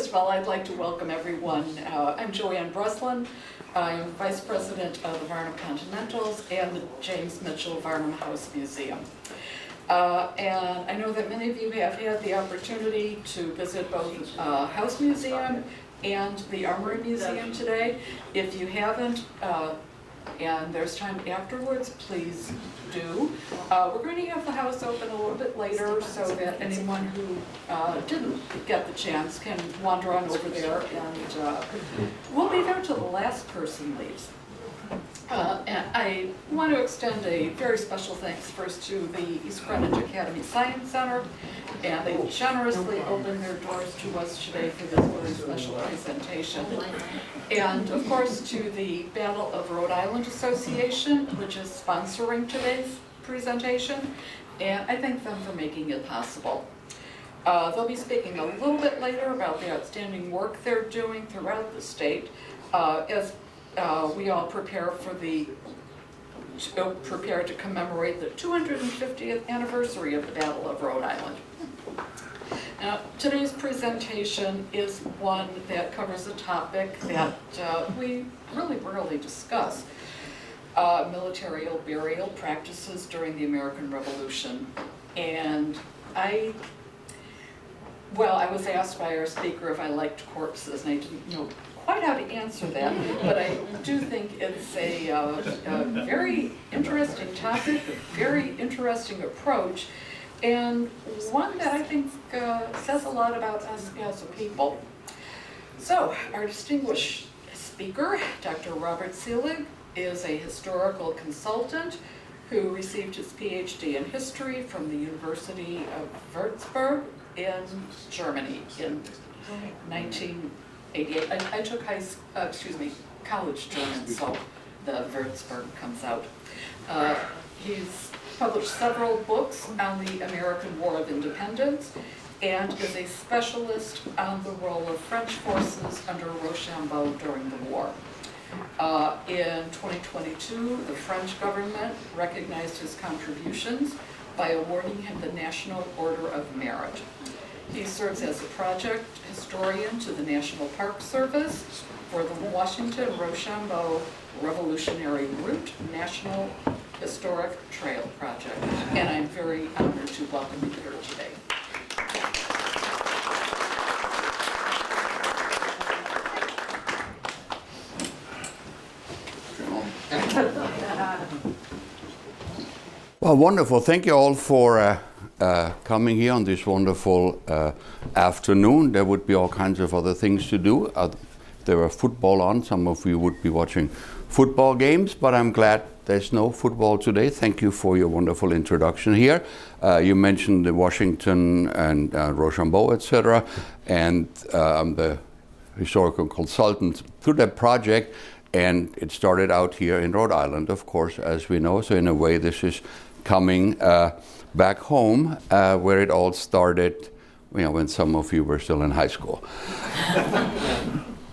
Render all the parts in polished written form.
First of all, I'd like to welcome everyone. I'm Joanne Breslin. I'm Vice President of the Varnum Continentals and the James Mitchell Varnum House Museum. And I know that many of you have had the opportunity to visit both House Museum and the Armory Museum today. If you haven't, and there's time afterwards, please do. We're going to have the house open a little bit later so that anyone who didn't get the chance can wander on over there, and we'll be there till the last person leaves. And I want to extend a very special thanks first to the East Greenwich Academy Science Center, and they generously opened their doors to us today for this very special presentation. And of course to the Battle of Rhode Island Association, which is sponsoring today's presentation, and I thank them for making it possible. They'll be speaking a little bit later about the outstanding work they're doing throughout the state as we all prepare to commemorate the 250th anniversary of the Battle of Rhode Island. Now, today's presentation is one that covers a topic that we really rarely discuss, military burial practices during the American Revolution. And I was asked by our speaker if I liked corpses, and I didn't know quite how to answer that, but I do think it's a very interesting topic, a very interesting approach, and one that I think says a lot about us as a people. So, our distinguished speaker, Dr. Robert Selig, is a historical consultant who received his PhD in history from the University of Würzburg in Germany in 1988. I took college German, so the Würzburg comes out. He's published several books on the American War of Independence and is a specialist on the role of French forces under Rochambeau during the war. In 2022, the French government recognized his contributions by awarding him the National Order of Merit. He serves as a project historian to the National Park Service for the Washington Rochambeau Revolutionary Route National Historic Trail Project. And I'm very honored to welcome you here today. Well, wonderful. Thank you all for coming here on this wonderful afternoon. There would be all kinds of other things to do. There were football on. Some of you would be watching football games, but I'm glad there's no football today. Thank you for your wonderful introduction here. You mentioned the Washington and Rochambeau, etc. And I'm the historical consultant to that project. And it started out here in Rhode Island, of course, as we know. So in a way, this is coming back home where it all started, when some of you were still in high school.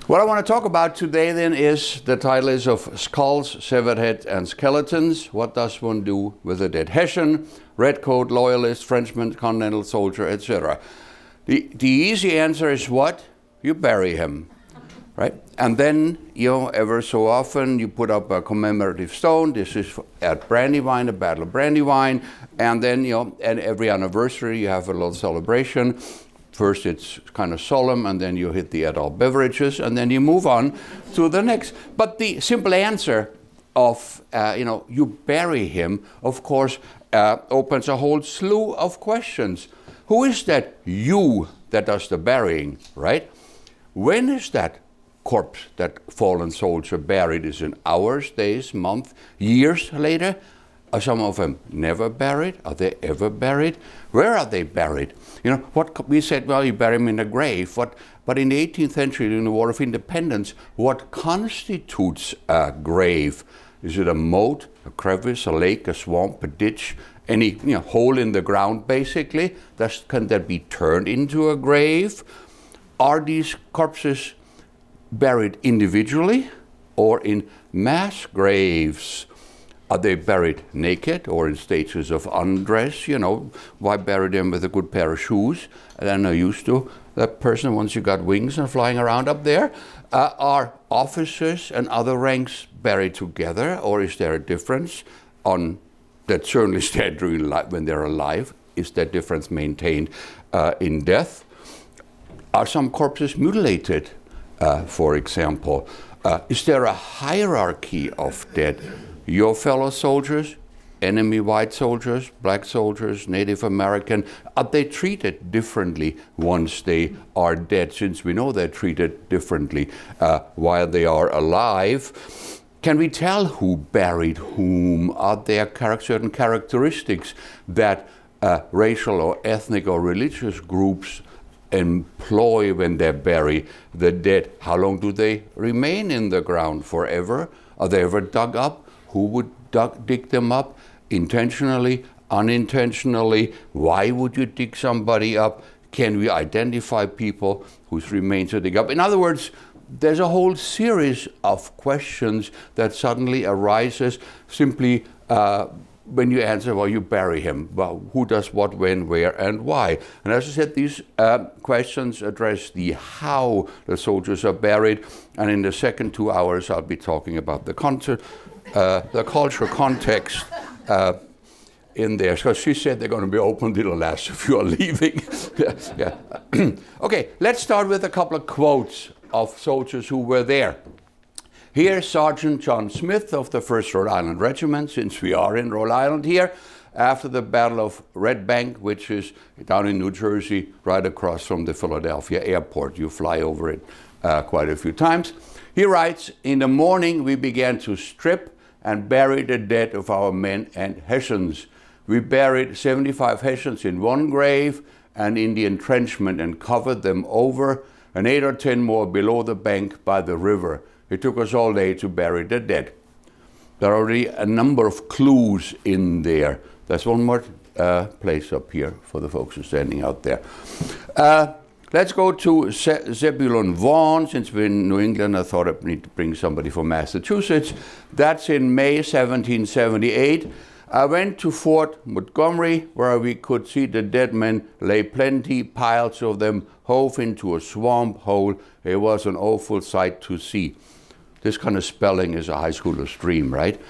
What I want to talk about today then is, the title is of Skulls, Severed Heads and Skeletons. What does one do with a dead Hessian, redcoat, loyalist, Frenchman, continental soldier, etc.? The easy answer is what? You bury him. Right? And then, ever so often you put up a commemorative stone. This is at Brandywine, the Battle of Brandywine. And then, and every anniversary you have a little celebration. First it's kind of solemn, and then you hit the adult beverages, and then you move on to the next. But the simple answer of, you bury him, of course, opens a whole slew of questions. Who is that you that does the burying, right? When is that corpse, that fallen soldier, buried? Is it hours, days, months, years later? Are some of them never buried? Are they ever buried? Where are they buried? What we said, well, you bury them in a grave. But in the 18th century, during the War of Independence, what constitutes a grave? Is it a moat, a crevice, a lake, a swamp, a ditch, any hole in the ground, basically? Can that be turned into a grave? Are these corpses buried individually or in mass graves? Are they buried naked or in stages of undress? You know, why bury them with a good pair of shoes? And they're not used to that person once you got wings and flying around up there. Are officers and other ranks buried together, or is there a difference on that certainly stand during life when they're alive? Is that difference maintained in death? Are some corpses mutilated, for example? Is there a hierarchy of dead? Your fellow soldiers, enemy white soldiers, black soldiers, Native American, are they treated differently once they are dead, since we know they're treated differently while they are alive? Can we tell who buried whom? Are there certain characteristics that racial or ethnic or religious groups employ when they bury the dead? How long do they remain in the ground? Forever? Are they ever dug up? Who would dig them up? Intentionally, unintentionally? Why would you dig somebody up? Can we identify people whose remains are dig up? In other words, there's a whole series of questions that suddenly arises simply when you answer, well, you bury him. Well, who does what, when, where, and why? And as I said, these questions address the how the soldiers are buried. And in the second 2 hours, I'll be talking about the cultural context in there. So she said they're going to be open till the last if you are leaving. Yeah. Okay, let's start with a couple of quotes of soldiers who were there. Here's Sergeant John Smith of the 1st Rhode Island Regiment, since we are in Rhode Island here, after the Battle of Red Bank, which is down in New Jersey, right across from the Philadelphia airport. You fly over it quite a few times. He writes, "In the morning we began to strip and bury the dead of our men and Hessians. We buried 75 Hessians in one grave and in the entrenchment and covered them over, and 8 or 10 more below the bank by the river. It took us all day to bury the dead." There are already a number of clues in there. There's one more place up here for the folks who are standing out there. Let's go to Zebulon Vaughn. Since we're in New England, I thought I'd need to bring somebody from Massachusetts. That's in May 1778. "I went to Fort Montgomery, where we could see the dead men lay plenty, piles of them, hove into a swamp hole. It was an awful sight to see." This kind of spelling is a high schooler's dream, right?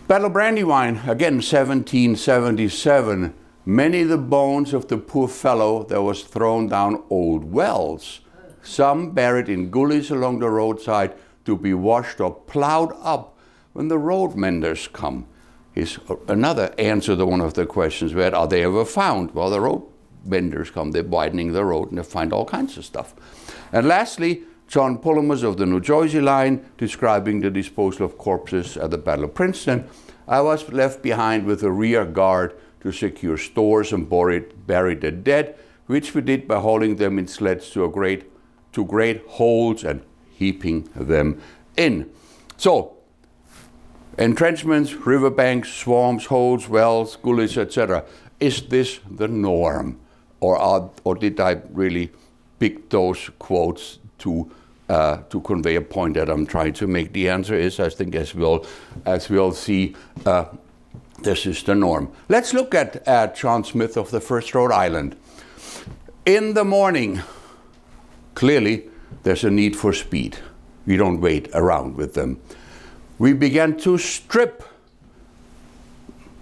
Battle of Brandywine, again, 1777. "Many the bones of the poor fellow that was thrown down old wells, some buried in gullies along the roadside to be washed or plowed up when the road menders come." Is another answer to one of the questions we had. Are they ever found? Well, the road menders come, they're widening the road, and they find all kinds of stuff. And lastly, John Pullimus of the New Jersey line, describing the disposal of corpses at the Battle of Princeton. "I was left behind with a rear guard to secure stores and bury the dead, which we did by hauling them in sleds to great holes and heaping them in." So, entrenchments, riverbanks, swamps, holes, wells, gullies, etc. Is this the norm? Or did I really pick those quotes to convey a point that I'm trying to make? The answer is, I think, as we'll see, this is the norm. Let's look at John Smith of the 1st Rhode Island. "In the morning, clearly there's a need for speed. We don't wait around with them. We began to strip."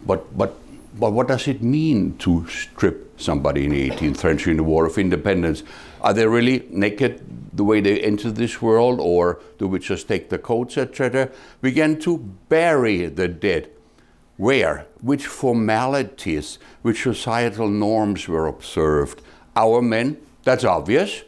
But what does it mean to strip somebody in the 18th century in the War of Independence? Are they really naked the way they enter this world, or do we just take the coats, etc.? Began to bury the dead. Where? Which formalities, which societal norms were observed? Our men, that's obvious.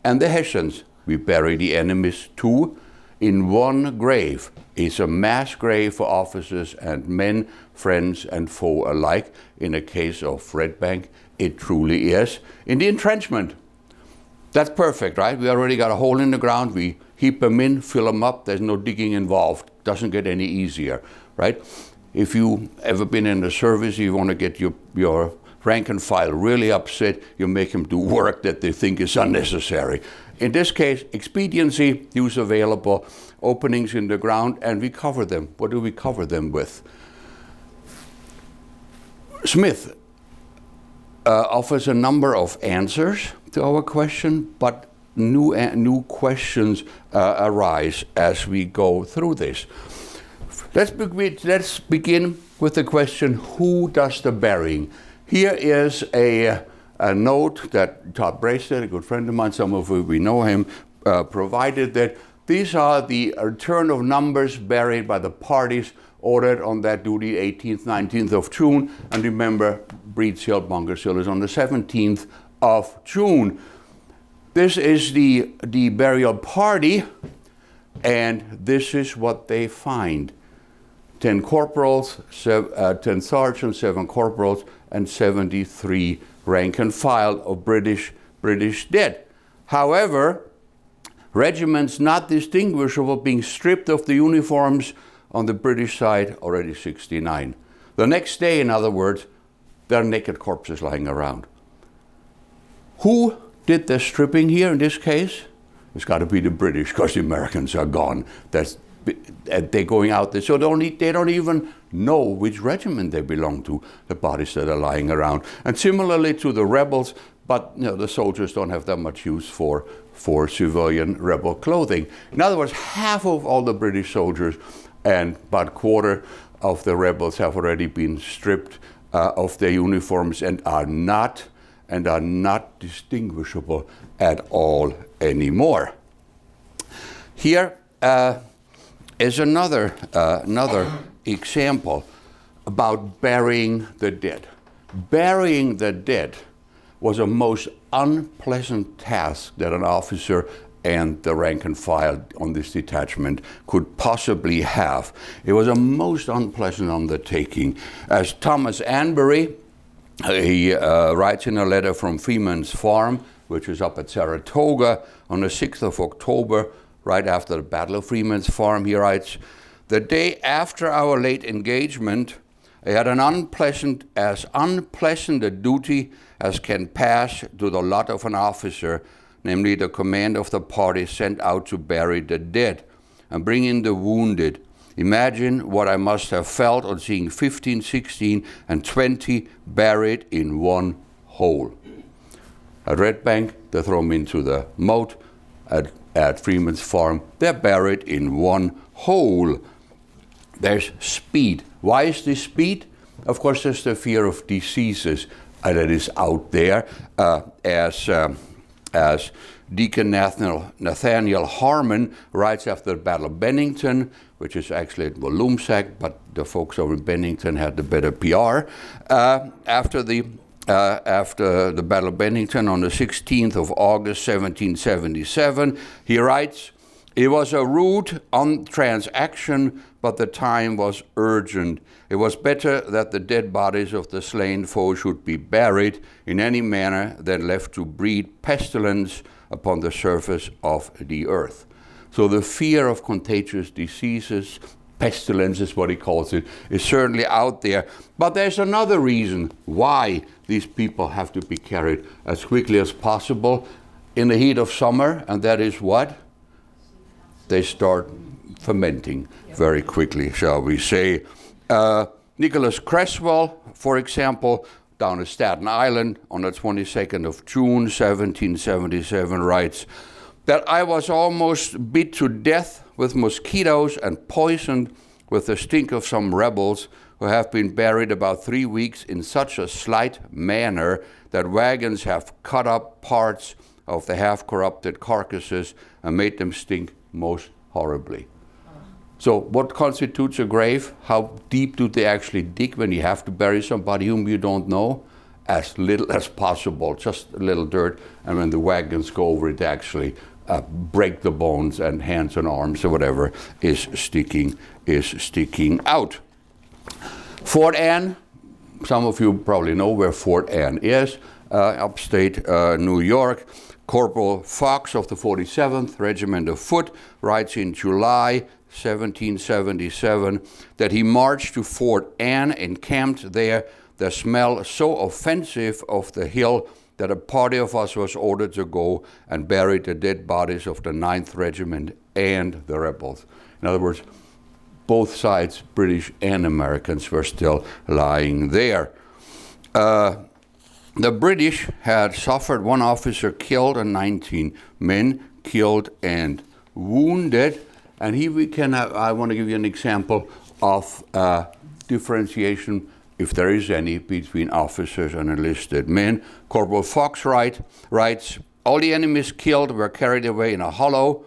And the Hessians, we bury the enemies too. In one grave is a mass grave for officers and men, friends and foe alike. In a case of Red Bank, it truly is. In the entrenchment, that's perfect, right? We already got a hole in the ground. We heap them in, fill them up. There's no digging involved. Doesn't get any easier, right? If you ever been in the service, you want to get your rank and file really upset, you make them do work that they think is unnecessary. In this case, expediency, use available openings in the ground, and we cover them. What do we cover them with? Smith offers a number of answers to our question, but new questions arise as we go through this. Let's begin with the question, who does the burying? Here is a note that Todd Braced, a good friend of mine, some of you we know him, provided, that these are the return of numbers buried by the parties ordered on that duty 18th, 19th of June. And remember, Breed's Hill, Bunker's Hill is on the 17th of June. This is the burial party, and this is what they find. 10 corporals, 10 sergeants, 7 corporals, and 73 rank and file of British dead. However, regiments not distinguishable being stripped of the uniforms on the British side, already 69. The next day, in other words, there are naked corpses lying around. Who did the stripping here in this case? It's got to be the British, because the Americans are gone. They're going out there, so they don't even know which regiment they belong to, the bodies that are lying around. And similarly to the rebels, but the soldiers don't have that much use for civilian rebel clothing. In other words, half of all the British soldiers and about a quarter of the rebels have already been stripped of their uniforms and are not distinguishable at all anymore. Here is another example about burying the dead. Burying the dead was a most unpleasant task that an officer and the rank and file on this detachment could possibly have. It was a most unpleasant undertaking. As Thomas Anbury, he writes in a letter from Freeman's Farm, which is up at Saratoga, on the 6th of October, right after the Battle of Freeman's Farm, he writes, "The day after our late engagement, I had as unpleasant a duty as can pass to the lot of an officer, namely the command of the party sent out to bury the dead and bring in the wounded. Imagine what I must have felt on seeing 15, 16, and 20 buried in one hole. At Red Bank, they throw them into the moat. At Freeman's Farm, they're buried in one hole." There's speed. Why is this speed? Of course, there's the fear of diseases that is out there, as Deacon Nathaniel Harmon writes after the Battle of Bennington, which is actually at Walloomsac, but the folks over in Bennington had the better PR. After the Battle of Bennington on the 16th of August, 1777, he writes, "It was a rude transaction, but the time was urgent. It was better that the dead bodies of the slain foe should be buried in any manner than left to breed pestilence upon the surface of the earth." So the fear of contagious diseases, pestilence is what he calls it, is certainly out there. But there's another reason why these people have to be carried as quickly as possible in the heat of summer, and that is what? They start fermenting very quickly, shall we say. Nicholas Creswell, for example, down at Staten Island on the 22nd of June, 1777, writes that I was almost bit to death with mosquitoes and poisoned with the stink of some rebels who have been buried about 3 weeks in such a slight manner that wagons have cut up parts of the half-corrupted carcasses and made them stink most horribly. So what constitutes a grave? How deep do they actually dig when you have to bury somebody whom you don't know? As little as possible, just a little dirt, and when the wagons go over it, they actually break the bones and hands and arms or whatever is sticking out. Fort Anne, some of you probably know where Fort Anne is, upstate New York. Corporal Fox of the 47th Regiment of Foot writes in July 1777 that he marched to Fort Anne, encamped there the smell so offensive of the hill that a party of us was ordered to go and bury the dead bodies of the 9th Regiment and the rebels. In other words, both sides, British and Americans, were still lying there. The British had suffered 1 officer killed and 19 men killed and wounded. And here we can have, I want to give you an example of differentiation, if there is any, between officers and enlisted men. Corporal Fox writes, all the enemies killed were carried away in a hollow,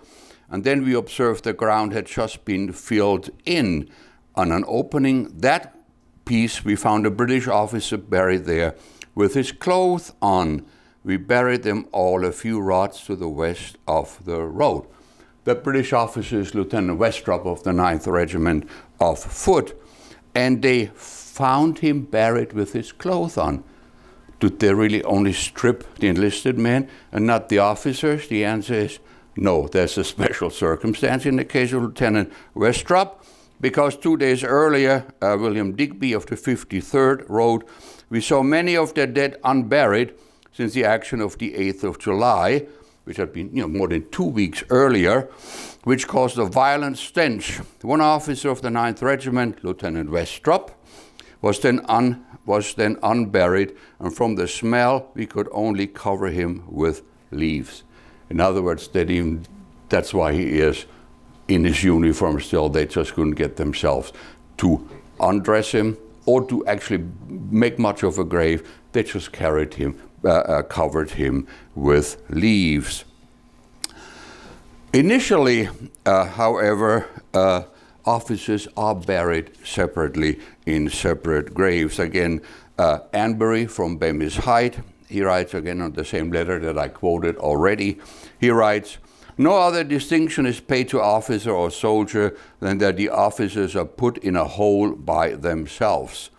and then we observed the ground had just been filled in. On an opening that piece, we found a British officer buried there with his clothes on. We buried them all a few rods to the west of the road. The British officer is Lieutenant Westrop of the 9th Regiment of Foot, and they found him buried with his clothes on. Did they really only strip the enlisted men and not the officers? The answer is no. There's a special circumstance in the case of Lieutenant Westrop, because 2 days earlier, William Digby of the 53rd wrote, we saw many of their dead unburied since the action of the 8th of July, which had been more than 2 weeks earlier, which caused a violent stench. 1 officer of the 9th Regiment, Lieutenant Westrop, was then unburied, and from the smell we could only cover him with leaves. In other words, that's why he is in his uniform still. They just couldn't get themselves to undress him or to actually make much of a grave. They just covered him with leaves. Initially, however, officers are buried separately in separate graves. Again, Anbury from Bemis Height, he writes again on the same letter that I quoted already. He writes, no other distinction is paid to officer or soldier than that the officers are put in a hole by themselves.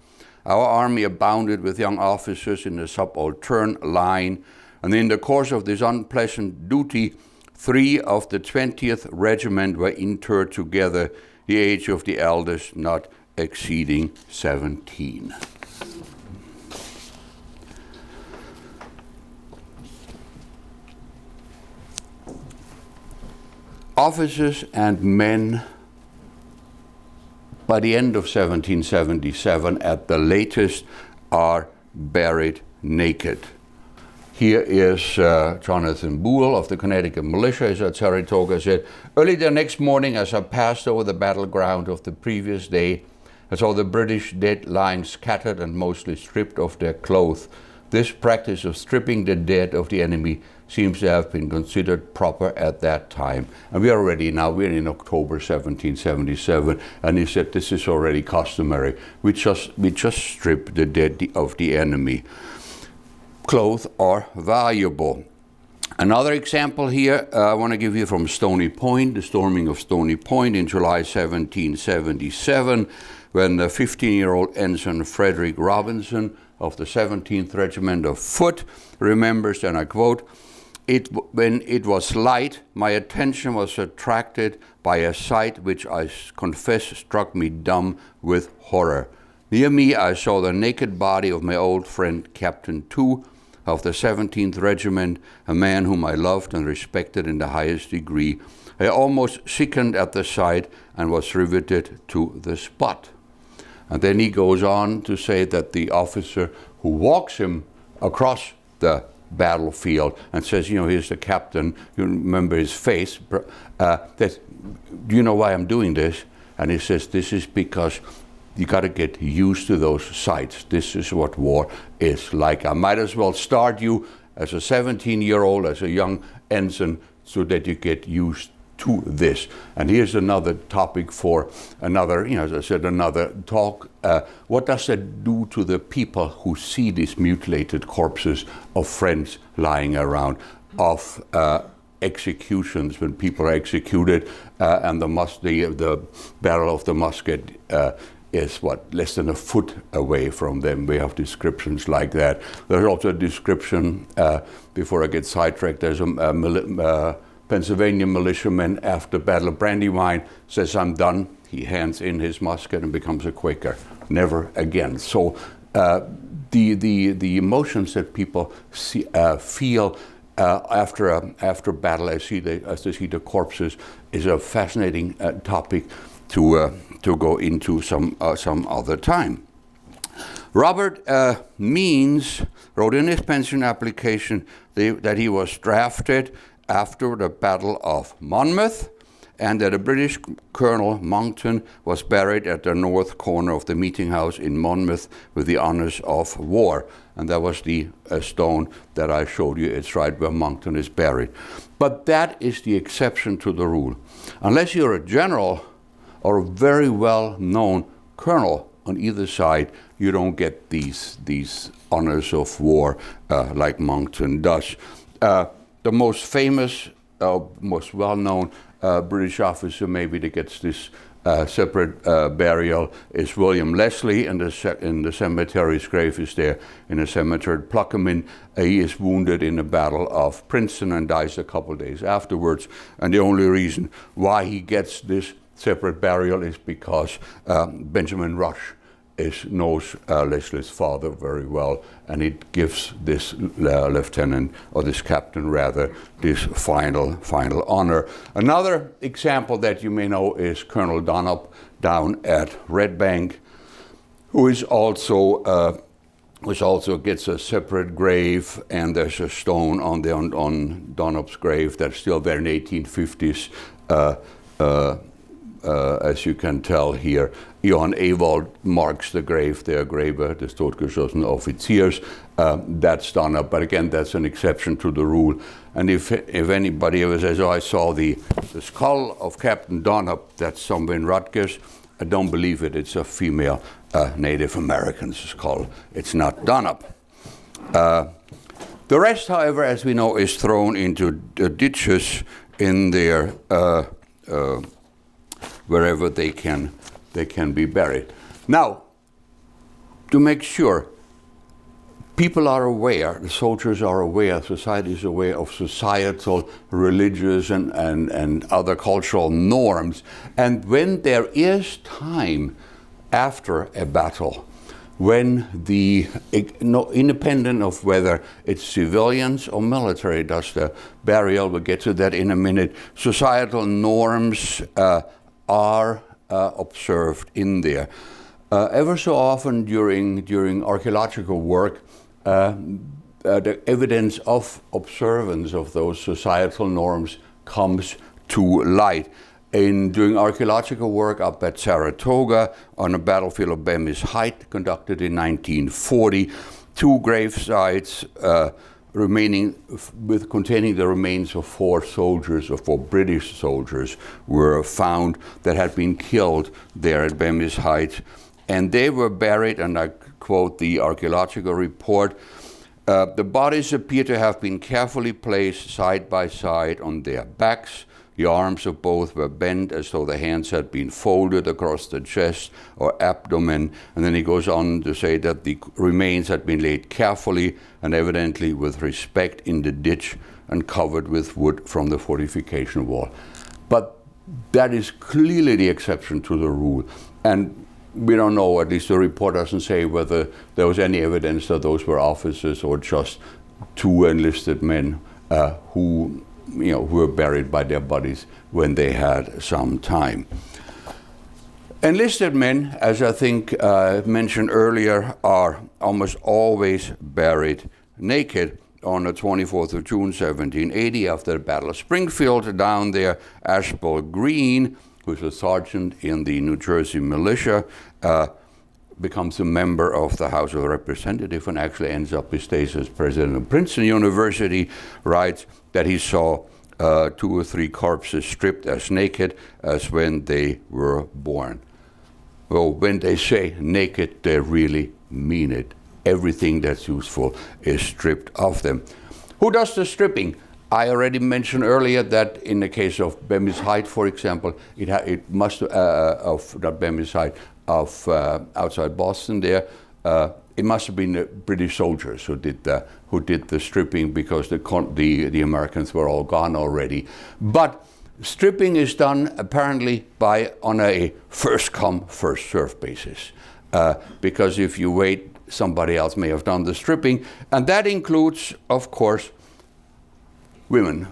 Our army abounded with young officers in the subaltern line, and in the course of this unpleasant duty, 3 of the 20th Regiment were interred together, the age of the eldest not exceeding 17. Officers and men, by the end of 1777 at the latest, are buried naked. Here is Jonathan Boole of the Connecticut Militia, as Saratoga said, early the next morning as I passed over the battleground of the previous day, I saw the British dead lying scattered and mostly stripped of their clothes. This practice of stripping the dead of the enemy seems to have been considered proper at that time. And we're in October 1777, and he said this is already customary. We just strip the dead of the enemy. Clothes are valuable. Another example here I want to give you from Stony Point, the storming of Stony Point in July 1777, when the 15-year-old ensign Frederick Robinson of the 17th Regiment of Foot remembers, and I quote, when it was light, my attention was attracted by a sight which I confess struck me dumb with horror. Near me I saw the naked body of my old friend Captain 2 of the 17th Regiment, a man whom I loved and respected in the highest degree. I almost sickened at the sight and was riveted to the spot. And then he goes on to say that the officer who walks him across the battlefield and says, here's the captain, you remember his face, do you know why I'm doing this? And he says, this is because you got to get used to those sights. This is what war is like. I might as well start you as a 17-year-old, as a young ensign, so that you get used to this. And here's another topic for another, as I said, another talk. What does that do to the people who see these mutilated corpses of friends lying around, of executions when people are executed, and the barrel of the musket is less than a foot away from them. We have descriptions like that. There's also a description, before I get sidetracked, there's a Pennsylvania militiaman after Battle of Brandywine says, I'm done. He hands in his musket and becomes a Quaker. Never again. So the emotions that people feel after battle as they see the corpses is a fascinating topic to go into some other time. Robert Means wrote in his pension application that he was drafted after the Battle of Monmouth, and that a British Colonel Monckton was buried at the north corner of the meeting house in Monmouth with the honors of war. And that was the stone that I showed you. It's right where Monckton is buried. But that is the exception to the rule. Unless you're a general or a very well-known colonel on either side, you don't get these honors of war like Monckton does. The most famous, most well-known British officer maybe that gets this separate burial is William Leslie, and the cemetery's grave is there in a cemetery at Pluckerman. He is wounded in the Battle of Princeton and dies a couple days afterwards. And the only reason why he gets this separate burial is because Benjamin Rush knows Leslie's father very well, and it gives this lieutenant, or this captain rather, this final honor. Another example that you may know is Colonel Donop down at Red Bank, who also gets a separate grave, and there's a stone on Donop's grave that's still there in the 1850s. As you can tell here, Johan Ewald marks the grave there, Grabe des totgeschossenen Offiziers. That's done up, but again, that's an exception to the rule. And if anybody ever says, "Oh, I saw the skull of Captain Donop," that's somewhere in Rutgers, I don't believe it. It's a female Native American skull. It's not Donop. The rest, however, as we know, is thrown into the ditches in their wherever they can be buried. Now, to make sure people are aware, the soldiers are aware, society is aware of societal, religious, and other cultural norms, and when there is time after a battle, when independent of whether it's civilians or military does the burial, we'll get to that in a minute, societal norms are observed in there. Ever so often during archaeological work, the evidence of observance of those societal norms comes to light. During archaeological work up at Saratoga on the battlefield of Bemis Height, conducted in 1940, two grave sites containing the remains of four British soldiers were found that had been killed there at Bemis Height. And they were buried, and I quote the archaeological report, the bodies appear to have been carefully placed side by side on their backs. The arms of both were bent as though the hands had been folded across the chest or abdomen. And then he goes on to say that the remains had been laid carefully and evidently with respect in the ditch and covered with wood from the fortification wall. But that is clearly the exception to the rule. And we don't know, at least the report doesn't say whether there was any evidence that those were officers or just two enlisted men who were buried by their buddies when they had some time. Enlisted men, as I think mentioned earlier, are almost always buried naked. On the 24th of June, 1780, after the Battle of Springfield, down there, Ashbel Green, who's a sergeant in the New Jersey militia, becomes a member of the House of Representatives and actually ends up his days as president of Princeton University, writes that he saw 2 or 3 corpses stripped as naked as when they were born. Well, when they say naked, they really mean it. Everything that's useful is stripped of them. Who does the stripping? I already mentioned earlier that in the case of Bemis Height, for example, it must of not Bemis Height, of outside Boston there, it must have been the British soldiers who did the stripping, because the Americans were all gone already. But stripping is done apparently on a first come, first served basis, because if you wait somebody else may have done the stripping. And that includes, of course, women.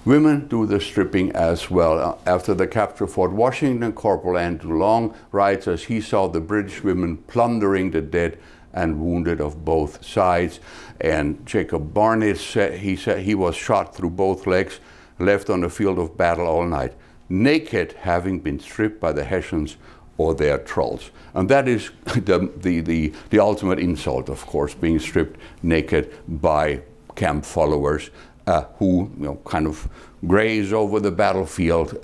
Women do the stripping as well. After the capture of Fort Washington, Corporal Andrew Long writes, as he saw the British women plundering the dead and wounded of both sides. And Jacob Barnett said he was shot through both legs, left on the field of battle all night, naked, having been stripped by the Hessians or their trolls. And that is the ultimate insult, of course, being stripped naked by camp followers who kind of graze over the battlefield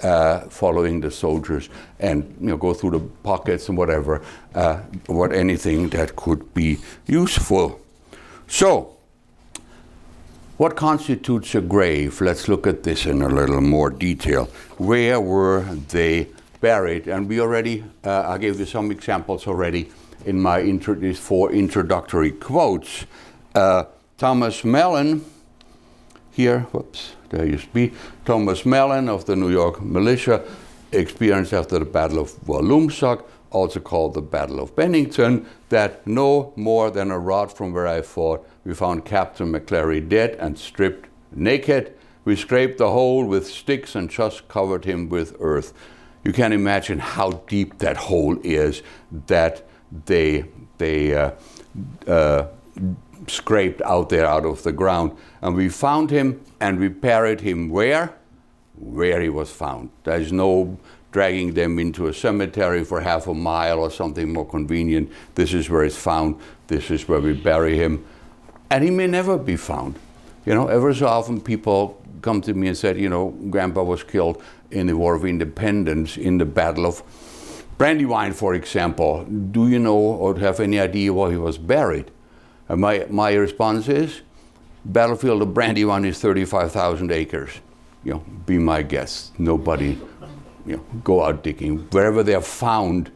following the soldiers and go through the pockets and whatever, anything that could be useful. So, what constitutes a grave? Let's look at this in a little more detail. Where were they buried? And we already, I gave you some examples already in my these 4 introductory quotes. Thomas Mellon, here, whoops, there used to be, Thomas Mellon of the New York militia, experienced after the Battle of Walloomsac, also called the Battle of Bennington, that no more than a rod from where I fought, we found Captain McClary dead and stripped naked. We scraped the hole with sticks and just covered him with earth. You can imagine how deep that hole is that they scraped out there out of the ground. And we found him and we buried him where? Where he was found. There's no dragging them into a cemetery for half a mile or something more convenient. This is where it's found. This is where we bury him. And he may never be found. Ever so often people come to me and said, Grandpa was killed in the War of Independence in the Battle of Brandywine, for example. Do you know or have any idea where he was buried? And my response is, battlefield of Brandywine is 35,000 acres. Be my guest. Nobody, go out digging. Wherever they're found,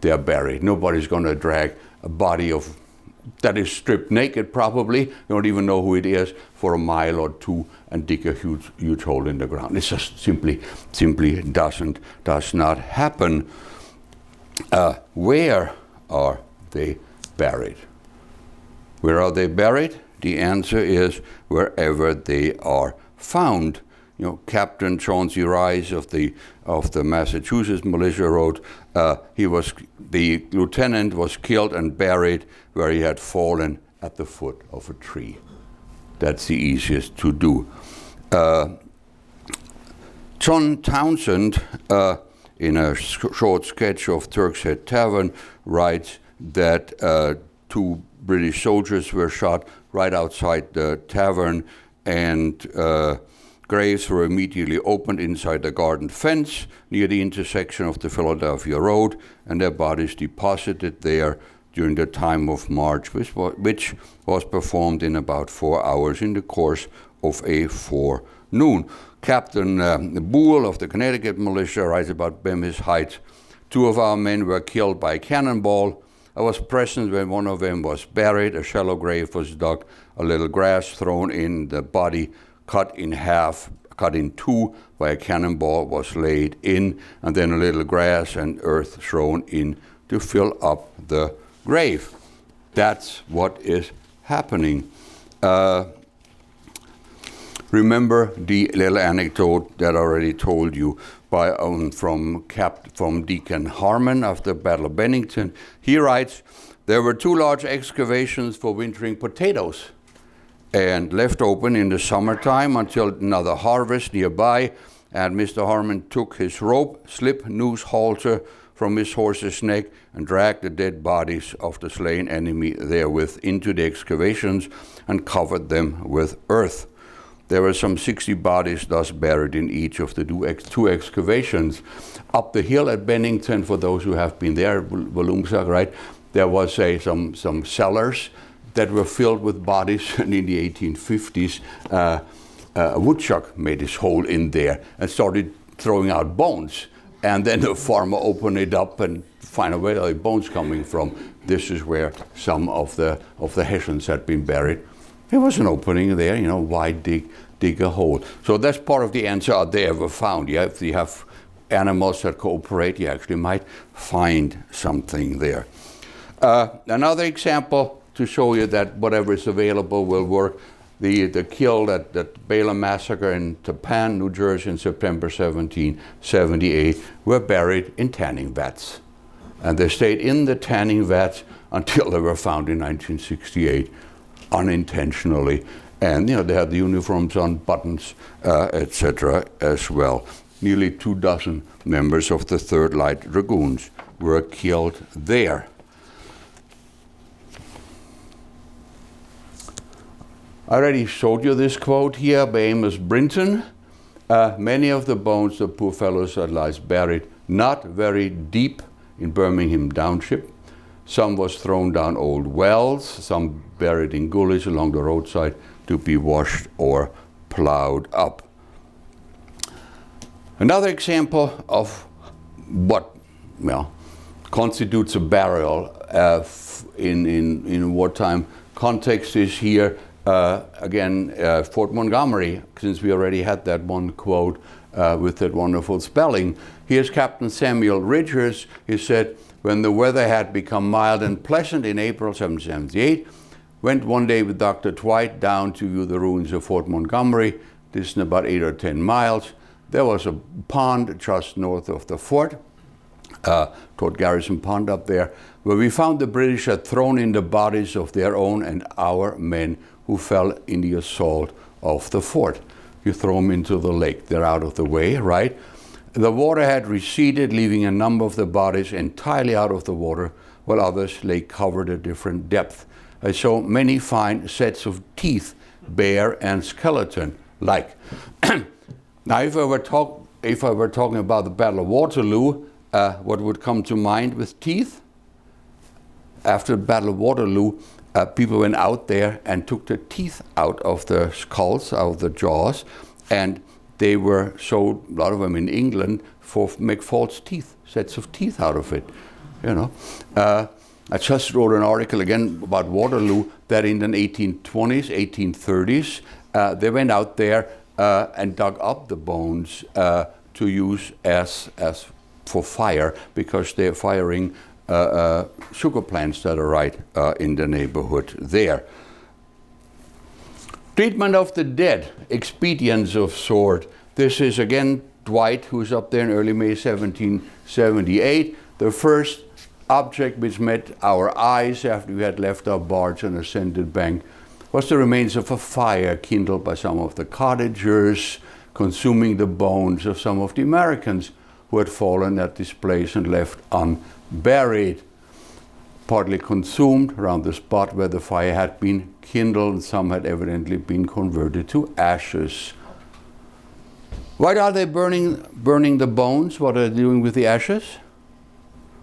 they're buried. Nobody's going to drag a body that is stripped naked, probably, you don't even know who it is, for a mile or 2 and dig a huge hole in the ground. It just simply does not happen. Where are they buried? Where are they buried? The answer is wherever they are found. Captain Chauncey Rice of the Massachusetts militia wrote, the lieutenant was killed and buried where he had fallen at the foot of a tree. That's the easiest to do. John Townsend, in a short sketch of Turk's Head Tavern, writes that 2 British soldiers were shot right outside the tavern, and graves were immediately opened inside the garden fence near the intersection of the Philadelphia Road, and their bodies deposited there during the time of march, which was performed in about 4 hours in the course of a forenoon. Captain Boole of the Connecticut militia writes about Bemis Heights. 2 of our men were killed by a cannonball. I was present when one of them was buried. A shallow grave was dug, a little grass thrown in, the body cut in 2 by a cannonball was laid in, and then a little grass and earth thrown in to fill up the grave. That's what is happening. Remember the little anecdote that I already told you from Deacon Harmon after the Battle of Bennington. He writes, there were 2 large excavations for wintering potatoes and left open in the summertime until another harvest nearby, and Mr. Harmon took his rope, slip noose halter from his horse's neck, and dragged the dead bodies of the slain enemy therewith into the excavations and covered them with earth. There were some 60 bodies thus buried in each of the 2 excavations. Up the hill at Bennington, for those who have been there, Walloomsac, right, there was some cellars that were filled with bodies, and in the 1850s, a woodchuck made his hole in there and started throwing out bones. And then the farmer opened it up and find out where are the bones coming from. This is where some of the Hessians had been buried. There was an opening there, why dig a hole? So that's part of the answer. Are they ever found? You have animals that cooperate, you actually might find something there. Another example to show you that whatever is available will work. The kill at Baylor Massacre in Tappan, New Jersey in September 1778 were buried in tanning vats. And they stayed in the tanning vats until they were found in 1968, unintentionally. And they had the uniforms on, buttons, etc. as well. Nearly 24 members of the 3rd Light Dragoons were killed there. I already showed you this quote here by Amos Brinton. Many of the bones, the poor fellows that lies buried, not very deep in Birmingham Township. Some was thrown down old wells, some buried in gullies along the roadside to be washed or plowed up. Another example of what constitutes a burial in wartime context is here. Again, Fort Montgomery, since we already had that one quote with that wonderful spelling. Here's Captain Samuel Ridgers. He said, when the weather had become mild and pleasant in April 1778, went one day with Dr. Dwight down to view the ruins of Fort Montgomery, distant about 8 or 10 miles. There was a pond just north of the fort, called Garrison Pond up there, where we found the British had thrown in the bodies of their own and our men who fell in the assault of the fort. You throw them into the lake, they're out of the way, right? The water had receded, leaving a number of the bodies entirely out of the water, while others lay covered at different depth. I saw many fine sets of teeth, bare and skeleton-like. Now, if I were talking about the Battle of Waterloo, what would come to mind with teeth? After the Battle of Waterloo, people went out there and took the teeth out of the skulls, out of the jaws, and they were sold, a lot of them in England, for make false teeth, sets of teeth out of it. I just wrote an article again about Waterloo that in the 1820s, 1830s, they went out there and dug up the bones to use as for fire, because they're firing sugar plants that are right in the neighborhood there. Treatment of the dead, expedients of sort. This is again Dwight, who's up there in early May 1778. The first object which met our eyes after we had left our barge and ascended bank was the remains of a fire kindled by some of the cottagers, consuming the bones of some of the Americans who had fallen at this place and left unburied. Partly consumed around the spot where the fire had been kindled, and some had evidently been converted to ashes. Why are they burning the bones? What are they doing with the ashes?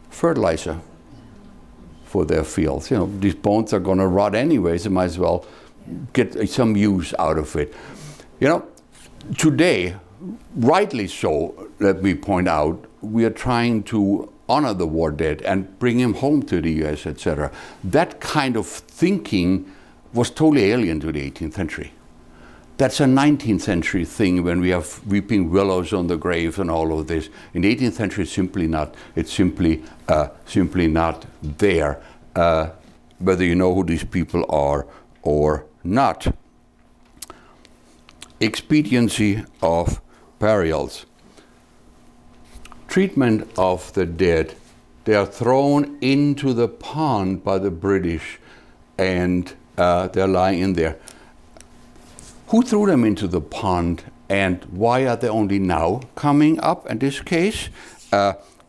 Fertilizer for their fields. These bones are going to rot anyways, they might as well get some use out of it. Today, rightly so, let me point out, we are trying to honor the war dead and bring him home to the US, etc. That kind of thinking was totally alien to the 18th century. That's a 19th century thing when we have weeping willows on the grave and all of this. In the 18th century, it's simply not there, whether you know who these people are or not. Expediency of burials. Treatment of the dead. They are thrown into the pond by the British, and they're lying in there. Who threw them into the pond, and why are they only now coming up in this case?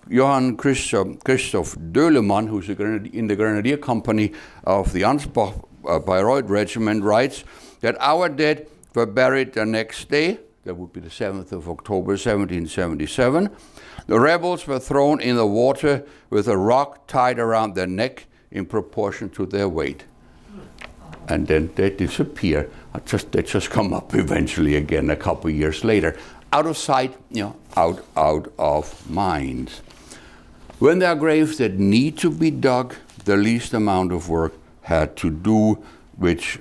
Johann Christoph Döhlemann, who's in the Grenadier Company of the Ansbach Bayreuth Regiment, writes that our dead were buried the next day, that would be the 7th of October 1777. The rebels were thrown in the water with a rock tied around their neck in proportion to their weight. And then they disappear. They just come up eventually again a couple years later. Out of sight, out of mind. When there are graves that need to be dug, the least amount of work had to do, which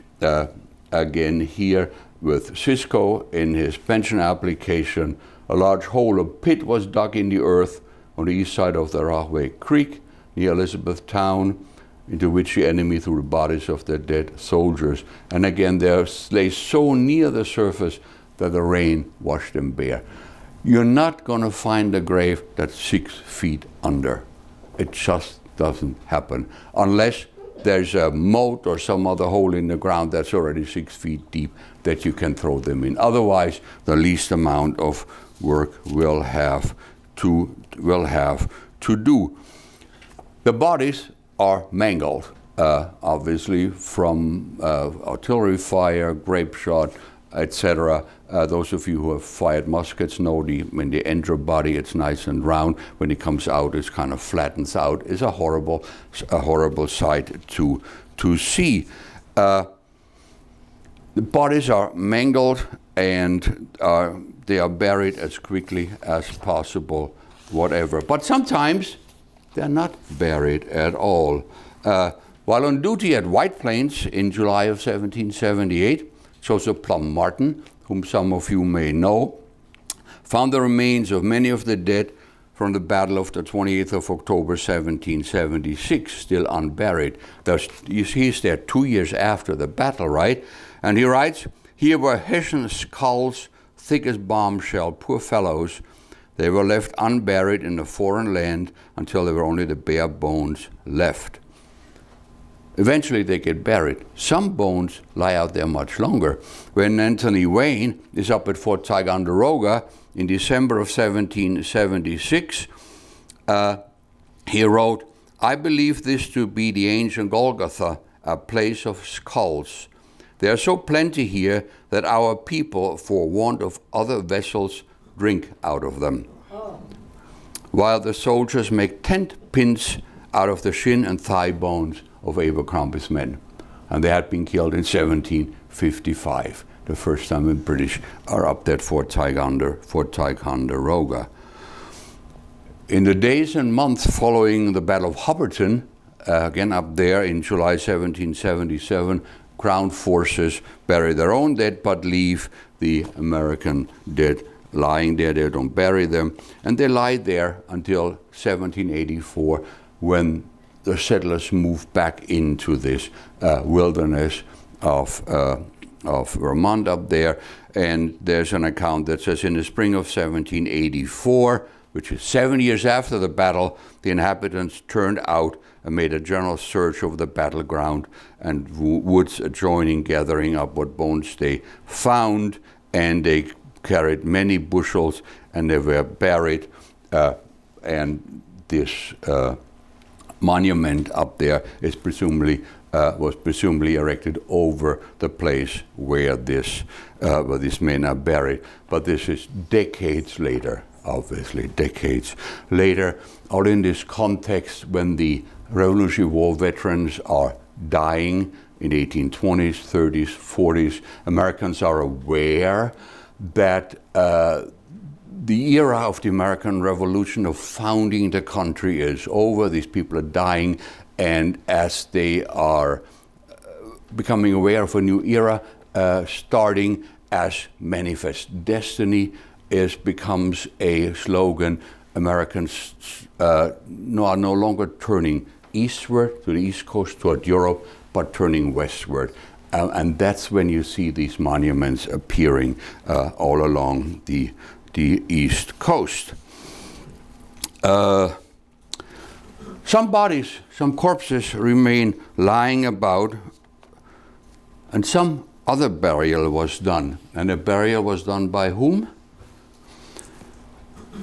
again here with Cisco in his pension application A large hole, a pit, was dug in the earth on the east side of the Rahway Creek near Elizabethtown, into which the enemy threw the bodies of their dead soldiers. And again, they lay so near the surface that the rain washed them bare. You're not going to find a grave that's 6 feet under. It just doesn't happen unless there's a moat or some other hole in the ground that's already 6 feet deep that you can throw them in. Otherwise, the least amount of work will have to do. The bodies are mangled, obviously, from artillery fire, grape shot, etc. Those of you who have fired muskets know when they enter a body, it's nice and round. When it comes out, it kind of flattens out. It's a horrible sight to see. The bodies are mangled and they are buried as quickly as possible, whatever. But sometimes they're not buried at all. While on duty at White Plains in July of 1778, Joseph Plum Martin, whom some of you may know, found the remains of many of the dead from the Battle of the 28th of October 1776, still unburied. He's there 2 years after the battle, right? And he writes, "Here were Hessian skulls, thick as bombshell, poor fellows. They were left unburied in a foreign land until there were only the bare bones left." Eventually they get buried. Some bones lie out there much longer. When Anthony Wayne is up at Fort Ticonderoga in December of 1776, he wrote, "I believe this to be the ancient Golgotha, a place of skulls. There are so plenty here that our people, for want of other vessels, drink out of them. While the soldiers make tent pins out of the shin and thigh bones of Abercrombie's men." And they had been killed in 1755, the first time the British are up there at Fort Ticonderoga. In the days and months following the Battle of Hubbardton, again up there in July 1777, Crown forces bury their own dead but leave the American dead lying there. They don't bury them. And they lie there until 1784, when the settlers moved back into this wilderness of Vermont up there. And there's an account that says in the spring of 1784, which is 7 years after the battle, the inhabitants turned out and made a general search of the battleground and woods adjoining, gathering up what bones they found, and they carried many bushels and they were buried, and this monument up there is was presumably erected over the place where these men are buried. But this is decades later, obviously, decades later, all in this context when the Revolutionary War veterans are dying in the 1820s, 30s, 40s. Americans are aware that the era of the American Revolution, of founding the country, is over. These people are dying, and as they are becoming aware of a new era starting, as Manifest Destiny becomes a slogan, Americans are no longer turning eastward to the East Coast toward Europe, but turning westward. And that's when you see these monuments appearing all along the East Coast. Some bodies, some corpses remain lying about, and some other burial was done. And the burial was done by whom?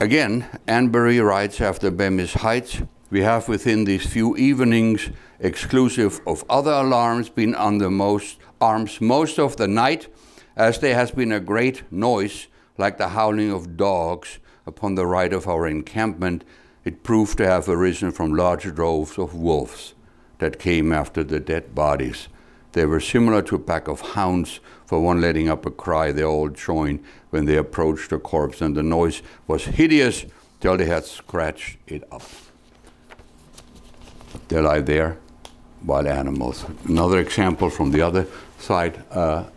Again, Anbury writes after Bemis Heights, "We have within these few evenings, exclusive of other alarms, been under arms most of the night, as there has been a great noise, like the howling of dogs, upon the right of our encampment. It proved to have arisen from large droves of wolves that came after the dead bodies. They were similar to a pack of hounds, for one letting up a cry they all joined when they approached the corpse, and the noise was hideous till they had scratched it up." They lie there, wild animals. Another example from the other side,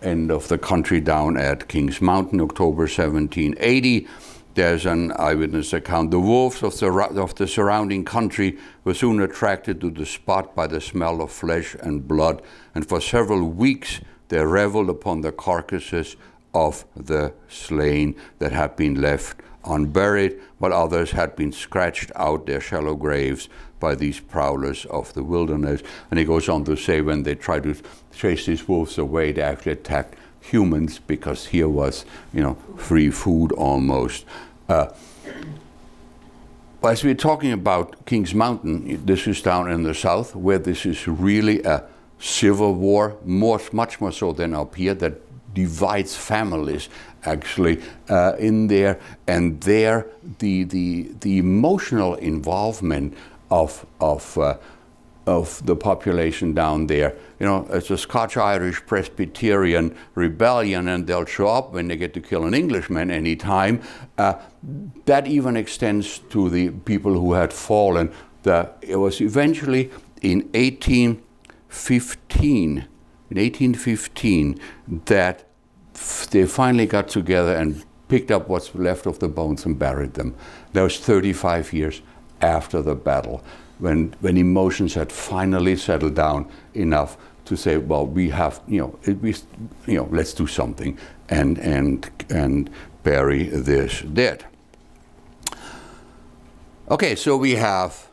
end of the country, down at Kings Mountain, October 1780. there's an eyewitness account. The wolves of the surrounding country were soon attracted to the spot by the smell of flesh and blood, and for several weeks they reveled upon the carcasses of the slain that had been left unburied, while others had been scratched out their shallow graves by these prowlers of the wilderness. And he goes on to say when they tried to chase these wolves away, they actually attacked humans, because here was, free food almost. As we're talking about Kings Mountain, this is down in the south, where this is really a civil war, much more so than up here, that divides families actually in there. And there, the emotional involvement of the population down there, it's a Scotch-Irish Presbyterian rebellion, and they'll show up when they get to kill an Englishman anytime. That even extends to the people who had fallen. It was eventually in 1815 that they finally got together and picked up what's left of the bones and buried them. That was 35 years after the battle, when emotions had finally settled down enough to say, well, we have, let's do something and bury this dead. Okay, so we have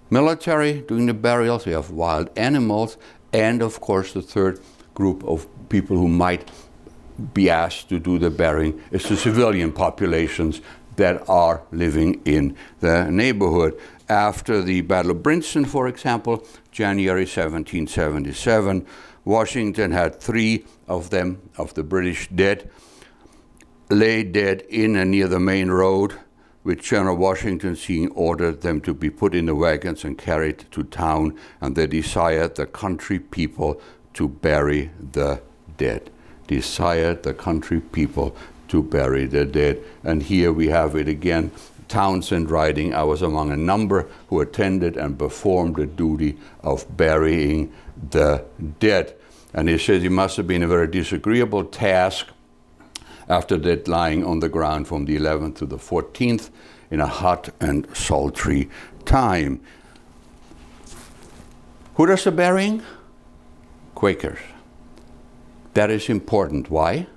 military doing the burials, we have wild animals, and of course the third group of people who might be asked to do the burying is the civilian populations that are living in the neighborhood. After the Battle of Princeton, for example, January 1777, Washington had 3 of them, of the British dead, lay dead in and near the main road, which General Washington, seeing, ordered them to be put in the wagons and carried to town, and they desired the country people to bury the dead. Desired the country people to bury the dead. And here we have it again, Townsend writing, I was among a number who attended and performed the duty of burying the dead. And he says it must have been a very disagreeable task after that, lying on the ground from the 11th to the 14th in a hot and sultry time. Who does the burying? Quakers. That is important. Why?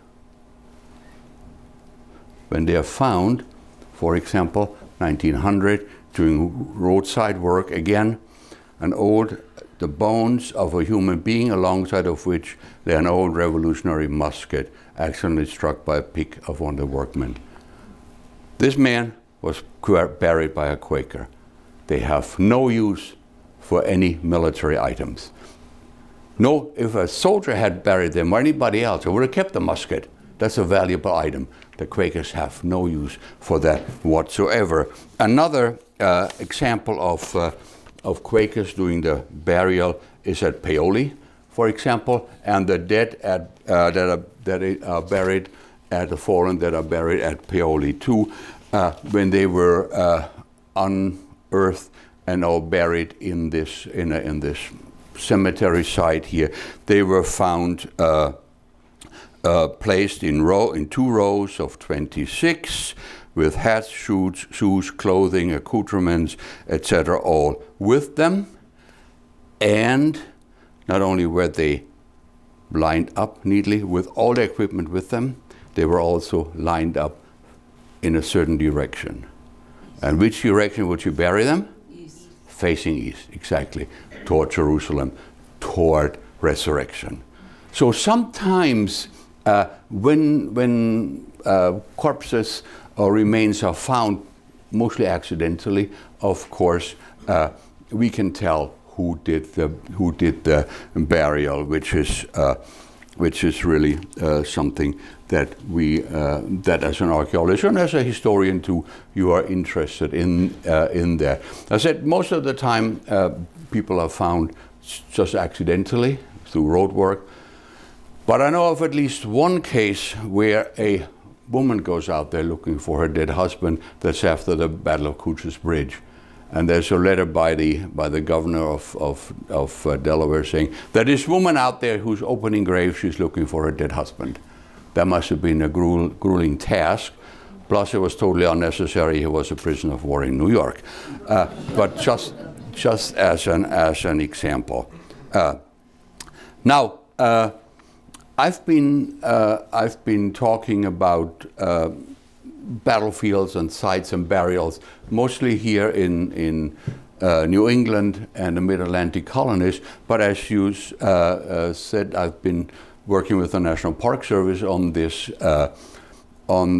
When they are found, for example, 1900, doing roadside work again, the bones of a human being, alongside of which lay an old revolutionary musket, accidentally struck by a pick of one of the workmen. This man was buried by a Quaker. They have no use for any military items. No, if a soldier had buried them or anybody else, it would have kept the musket. That's a valuable item. The Quakers have no use for that whatsoever. Another example of Quakers doing the burial is at Paoli, for example, and the dead that are buried at the fallen that are buried at Paoli too, when they were unearthed and all buried in this cemetery site here. They were found placed in 2 rows of 26, with hats, shoes, clothing, accoutrements, etc., all with them. And not only were they lined up neatly with all the equipment with them, they were also lined up in a certain direction. And which direction would you bury them? East. Facing east, exactly, toward Jerusalem, toward resurrection. So sometimes when corpses or remains are found, mostly accidentally, of course, we can tell who did the burial, which is really something that that as an archaeologist and as a historian too, you are interested in that. I said most of the time people are found just accidentally through road work, but I know of at least one case where a woman goes out there looking for her dead husband. That's after the Battle of Coutts Bridge. And there's a letter by the governor of Delaware saying that this woman out there who's opening graves, she's looking for her dead husband. That must have been a grueling task. Plus, it was totally unnecessary. He was a prisoner of war in New York. But just as an example. Now, I've been talking about battlefields and sites and burials, mostly here in New England and the Mid-Atlantic colonies. But as you said, I've been working with the National Park Service on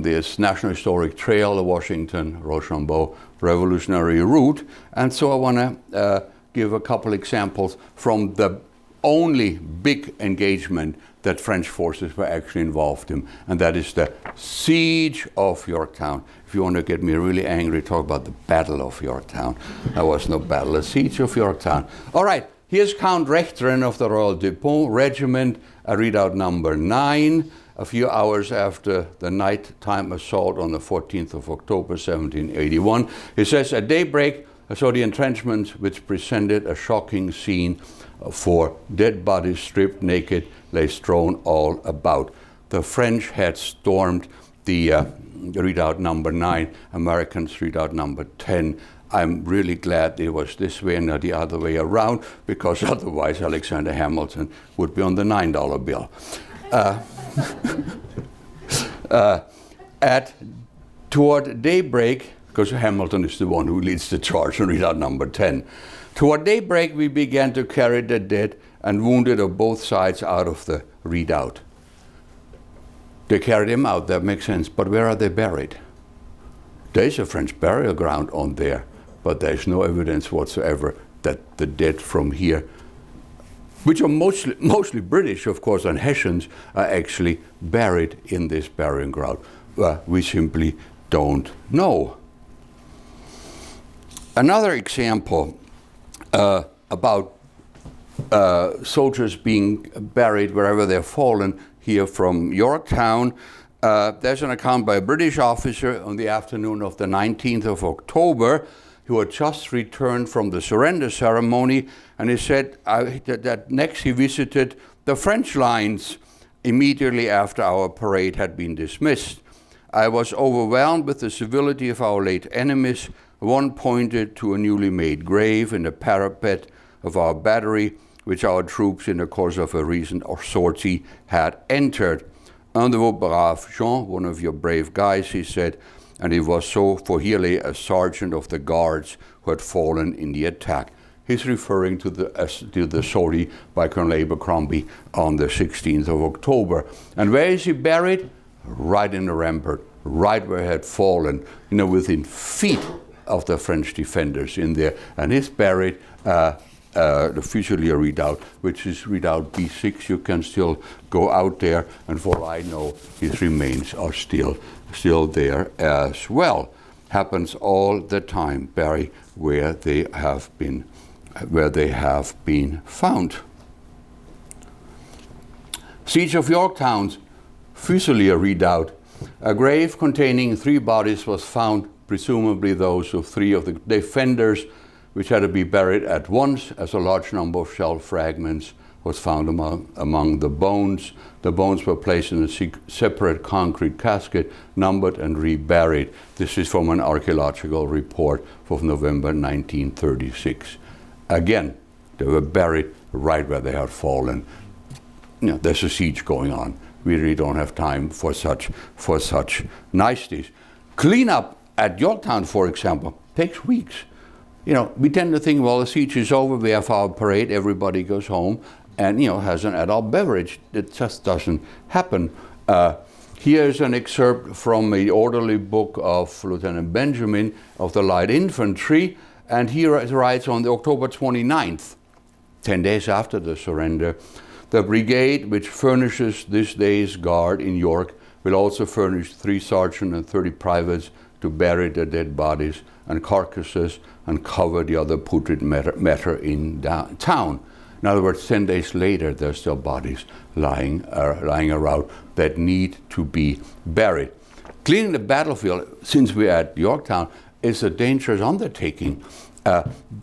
this National Historic Trail, the Washington-Rochambeau Revolutionary Route. And so I want to give a couple examples from the only big engagement that French forces were actually involved in, and that is the Siege of Yorktown. If you want to get me really angry, talk about the Battle of Yorktown. There was no battle, the Siege of Yorktown. All right, here's Count Rechteren of the Royal Dupont Regiment, redoubt number 9, a few hours after the nighttime assault on the 14th of October, 1781. He says, at daybreak, I saw the entrenchments which presented a shocking scene, for dead bodies stripped naked lay strewn all about. The French had stormed the redoubt number 9, Americans redoubt number 10. I'm really glad it was this way and not the other way around, because otherwise Alexander Hamilton would be on the $9 bill. Toward daybreak, because Hamilton is the one who leads the charge on redoubt number 10. Toward daybreak, we began to carry the dead and wounded of both sides out of the redoubt. They carried them out, that makes sense, but where are they buried? There's a French burial ground on there, but there's no evidence whatsoever that the dead from here, which are mostly British, of course, and Hessians, are actually buried in this burying ground. We simply don't know. Another example about soldiers being buried wherever they're fallen, here from Yorktown. There's an account by a British officer on the afternoon of the 19th of October who had just returned from the surrender ceremony, and he said that next he visited the French lines immediately after our parade had been dismissed. I was overwhelmed with the civility of our late enemies. One pointed to a newly made grave in the parapet of our battery, which our troops in the course of a recent sortie had entered. Un de vos braves gens, one of your brave guys, he said, and it was so, for here lay a sergeant of the guards who had fallen in the attack. He's referring to the sortie by Colonel Abercrombie on the 16th of October. And where is he buried? Right in the rampart, right where he had fallen, within feet of the French defenders in there. And he's buried the Fusilier redoubt, which is redoubt B6. You can still go out there, and for all I know, his remains are still there as well. Happens all the time, buried where they have been found. Siege of Yorktown's Fusilier redoubt. A grave containing 3 bodies was found, presumably those of 3 of the defenders, which had to be buried at once, as a large number of shell fragments was found among the bones. The bones were placed in a separate concrete casket, numbered and reburied. This is from an archaeological report from November 1936. Again, they were buried right where they had fallen. There's a siege going on. We really don't have time for such niceties. Cleanup at Yorktown, for example, takes weeks. We tend to think, well, the siege is over, we have our parade, everybody goes home and, has an adult beverage. It just doesn't happen. Here's an excerpt from the orderly book of Lieutenant Benjamin of the Light Infantry, and he writes on October 29th, 10 days after the surrender, the brigade which furnishes this day's guard in York will also furnish 3 sergeants and 30 privates to bury the dead bodies and carcasses and cover the other putrid matter in town. In other words, 10 days later, there's still bodies lying around that need to be buried. Cleaning the battlefield, since we're at Yorktown, is a dangerous undertaking.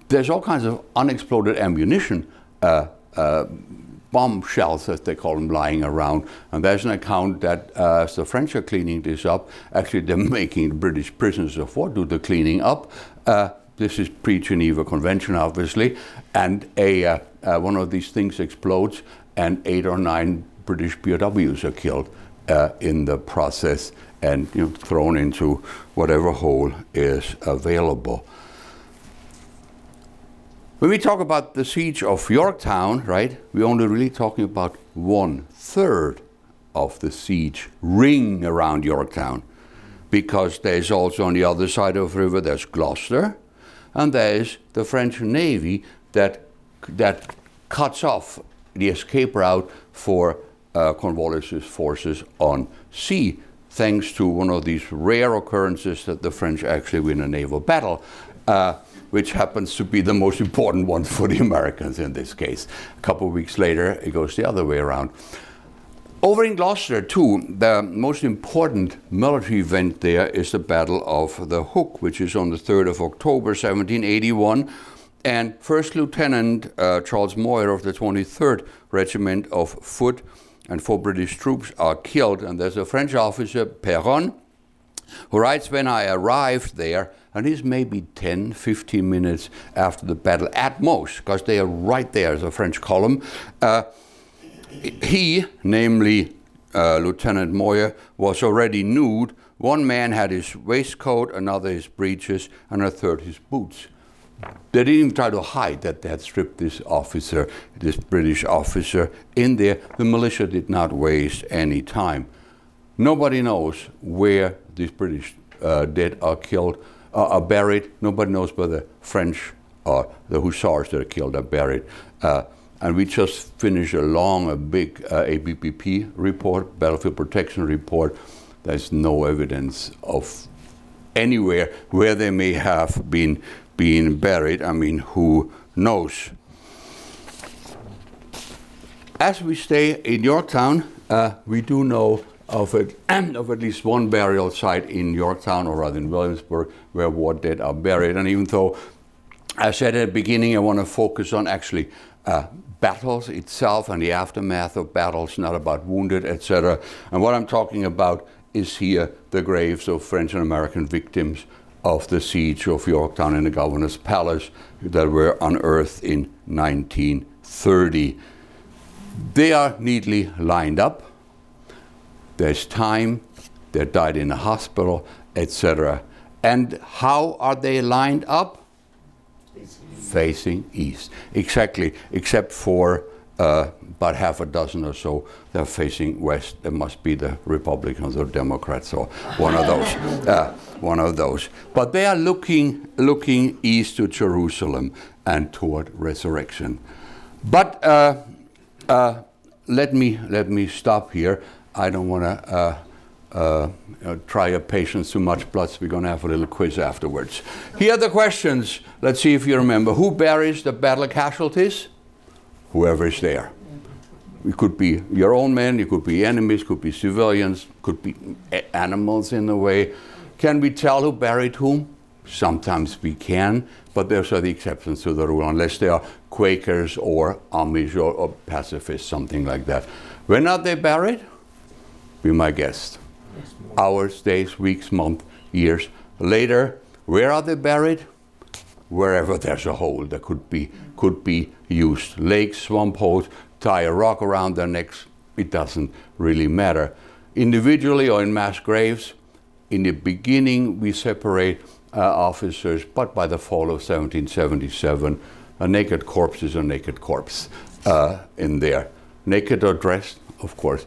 There's all kinds of unexploded ammunition. One bombshells, as they call them, lying around. And there's an account that as the French are cleaning this up, actually they're making the British prisoners of war do the cleaning up. This is pre-Geneva Convention, obviously, and one of these things explodes, and 8 or 9 British POWs are killed in the process, and thrown into whatever hole is available. When we talk about the siege of Yorktown, right, we're only really talking about 1/3 of the siege ring around Yorktown, because there's also on the other side of the river, there's Gloucester, and there's the French Navy that cuts off the escape route for Cornwallis's forces on sea, thanks to one of these rare occurrences that the French actually win a naval battle, which happens to be the most important one for the Americans in this case. A couple of weeks later, it goes the other way around. Over in Gloucester, too, the most important military event there is the Battle of the Hook, which is on the 3rd of October, 1781. And First Lieutenant Charles Moyer of the 23rd Regiment of Foot and 4 British troops are killed. And there's a French officer, Perron, who writes, when I arrived there, and he's maybe 10, 15 minutes after the battle at most, because they are right there as a French column. He, namely Lieutenant Moyer, was already nude. One man had his waistcoat, another his breeches, and a third his boots. They didn't even try to hide that they had stripped this officer, this British officer, in there. The militia did not waste any time. Nobody knows where these British dead are killed, are buried. Nobody knows where the French or the hussars that are killed are buried. And we just finished a big ABPP report, Battlefield Protection Report. There's no evidence of anywhere where they may have been buried. I mean, who knows? As we stay in Yorktown, we do know of at least one burial site in Yorktown, or rather in Williamsburg, where war dead are buried. And even though I said at the beginning I want to focus on actually battles itself and the aftermath of battles, not about wounded, etc. And what I'm talking about is here the graves of French and American victims of the siege of Yorktown in the Governor's Palace that were unearthed in 1930. They are neatly lined up. There's time. They died in a hospital, etc. And how are they lined up? Facing east. Exactly, except for about half a dozen or so, they're facing west. There must be the Republicans or Democrats or one of those. One of those. But they are looking east to Jerusalem and toward resurrection. But let me stop here. I don't want to try your patience too much, plus we're going to have a little quiz afterwards. Here are the questions. Let's see if you remember. Who buries the battle casualties? Whoever is there. It could be your own men, it could be enemies, could be civilians, could be animals in a way. Can we tell who buried whom? Sometimes we can, but those are the exceptions to the rule, unless they are Quakers or Amish or pacifists, something like that. When are they buried? Be my guest. Hours, days, weeks, months, years later. Where are they buried? Wherever there's a hole that could be used. Lakes, swamp holes, tie a rock around their necks. It doesn't really matter. Individually or in mass graves, in the beginning we separate officers, but by the fall of 1777, a naked corpse is a naked corpse in there. Naked or dressed, of course,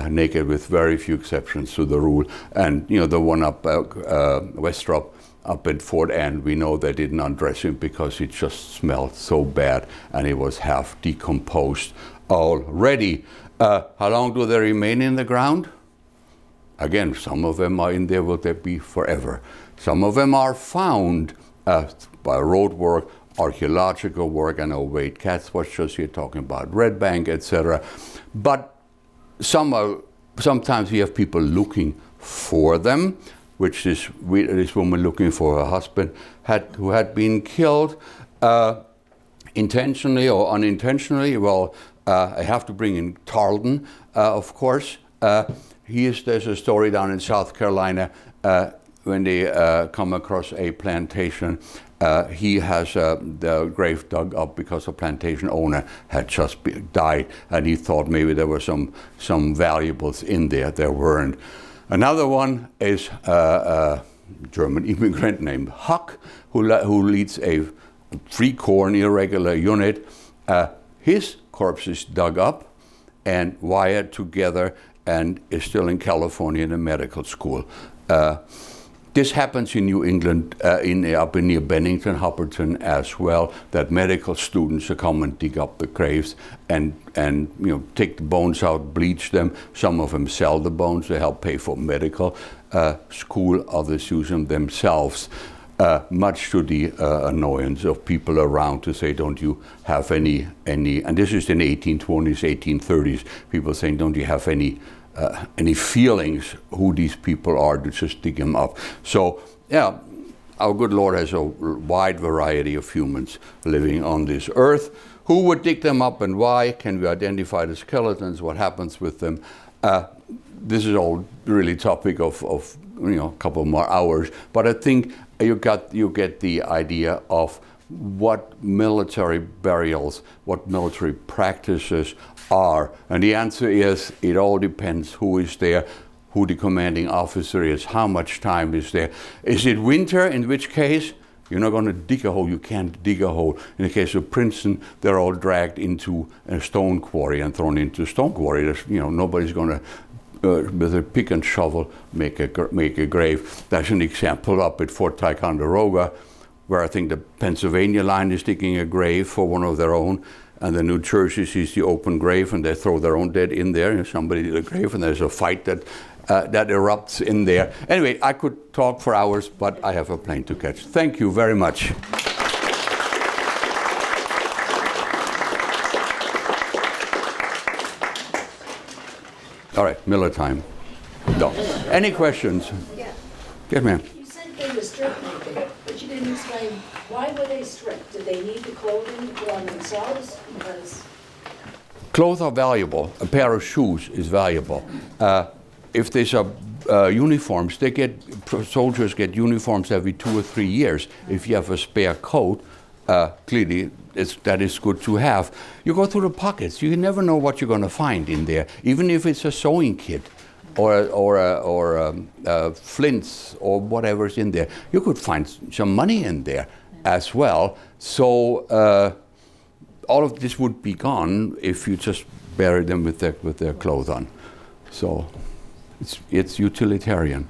naked with very few exceptions to the rule. And the one up Westrop, up at Fort Anne, we know they didn't undress him because it just smelled so bad and he was half decomposed already. How long do they remain in the ground? Again, some of them are in there, will they be forever? Some of them are found by road work, archaeological work. I know Wade Katz was just here talking about Red Bank, etc. But sometimes we have people looking for them, which this woman looking for her husband who had been killed intentionally or unintentionally. Well, I have to bring in Tarleton, of course. There's a story down in South Carolina when they come across a plantation. He has the grave dug up because the plantation owner had just died, and he thought maybe there were some valuables in there. There weren't. Another one is a German immigrant named Huck, who leads a Free Corps irregular unit. His corpse is dug up and wired together and is still in California in a medical school. This happens in New England, up in near Bennington, Hopperton as well, that medical students come and dig up the graves and take the bones out, bleach them. Some of them sell the bones to help pay for medical school. Others use them themselves, much to the annoyance of people around to say, don't you have any, and this is in the 1820s, 1830s, people saying, don't you have any feelings who these people are to just dig them up. So, yeah, our good Lord has a wide variety of humans living on this earth. Who would dig them up and why? Can we identify the skeletons? What happens with them? This is all really topic of a couple more hours, but I think you get the idea of what military burials, what military practices are. And the answer is, it all depends who is there, who the commanding officer is, how much time is there. Is it winter, in which case you're not going to dig a hole, you can't dig a hole. In the case of Princeton, they're all dragged into a stone quarry and thrown into a stone quarry. Nobody's going to, with a pick and shovel, make a grave. That's an example up at Fort Ticonderoga, where I think the Pennsylvania line is digging a grave for one of their own, and the New Jersey sees the open grave, and they throw their own dead in there. Somebody did a grave, and there's a fight that erupts in there. Anyway, I could talk for hours, but I have a plane to catch. Thank you very much. All right, Miller time. No. Any questions? Yeah. Yes, ma'am. You said they were strip naked, but you didn't explain why were they stripped? Did they need the clothing to put on themselves? Because Clothes are valuable. A pair of shoes is valuable. If there's uniforms, soldiers get uniforms every 2 or 3 years. If you have a spare coat, clearly that is good to have. You go through the pockets. You never know what you're going to find in there, even if it's a sewing kit or flints or whatever's in there. You could find some money in there as well. So all of this would be gone if you just bury them with their clothes on. So it's utilitarian.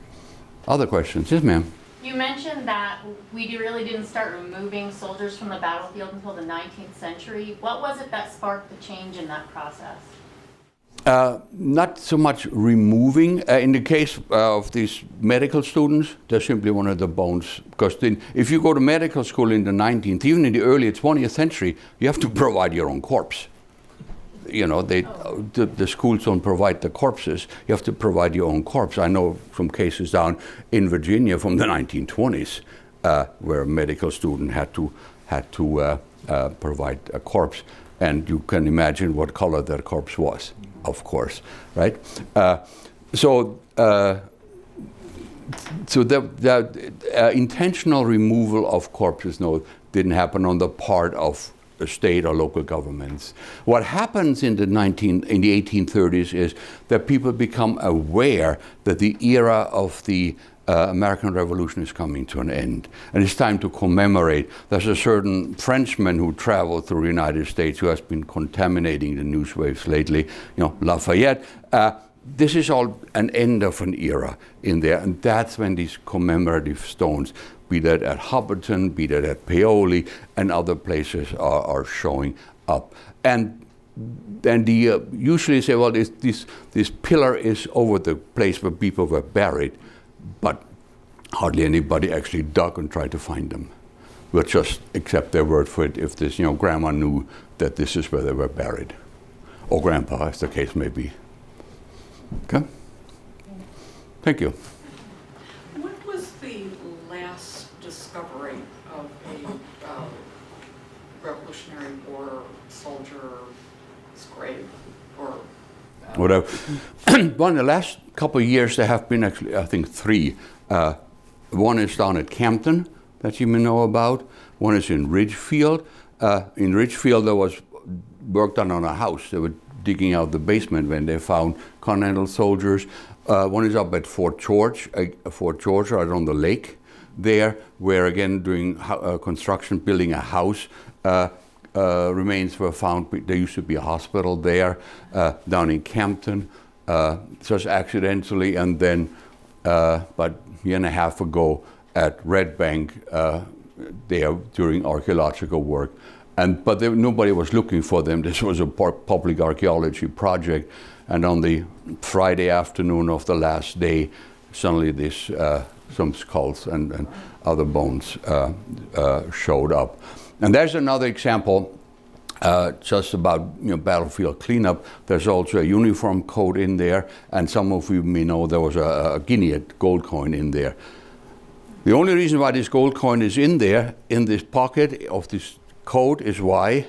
Other questions? Yes, ma'am. You mentioned that we really didn't start removing soldiers from the battlefield until the 19th century. What was it that sparked the change in that process? Not so much removing. In the case of these medical students, they simply wanted the bones. Because if you go to medical school in the 19th, even in the early 20th century, you have to provide your own corpse. The schools don't provide the corpses. You have to provide your own corpse. I know some cases down in Virginia from the 1920s where a medical student had to provide a corpse, and you can imagine what color that corpse was, of course, right? So the intentional removal of corpses, didn't happen on the part of the state or local governments. What happens in the 1830s is that people become aware that the era of the American Revolution is coming to an end, and it's time to commemorate. There's a certain Frenchman who traveled through the United States who has been contaminating the news waves lately, Lafayette. This is all an end of an era in there, and that's when these commemorative stones, be that at Hopperton, be that at Paoli, and other places are showing up. And then usually say, well, this pillar is over the place where people were buried, but hardly anybody actually dug and tried to find them. We'll just accept their word for it if this, grandma knew that this is where they were buried, or grandpa, as the case may be. Okay? Thank you. What was the last discovery of a Revolutionary War soldier's grave or Whatever. Well, in the last couple of years, there have been actually, I think, three. One is down at Campton that you may know about. One is in Ridgefield. In Ridgefield, there was work done on a house. They were digging out the basement when they found Continental soldiers. One is up at Fort George out on the lake there, where again doing construction, building a house. Remains were found. There used to be a hospital there. Down in Campton, just accidentally, and then about a year and a half ago at Red Bank, there during archaeological work. But nobody was looking for them. This was a public archaeology project. And on the Friday afternoon of the last day, suddenly some skulls and other bones showed up. And there's another example, just about battlefield cleanup. There's also a uniform code in there, and some of you may know there was a guinea gold coin in there. The only reason why this gold coin is in there, in this pocket of this code, is why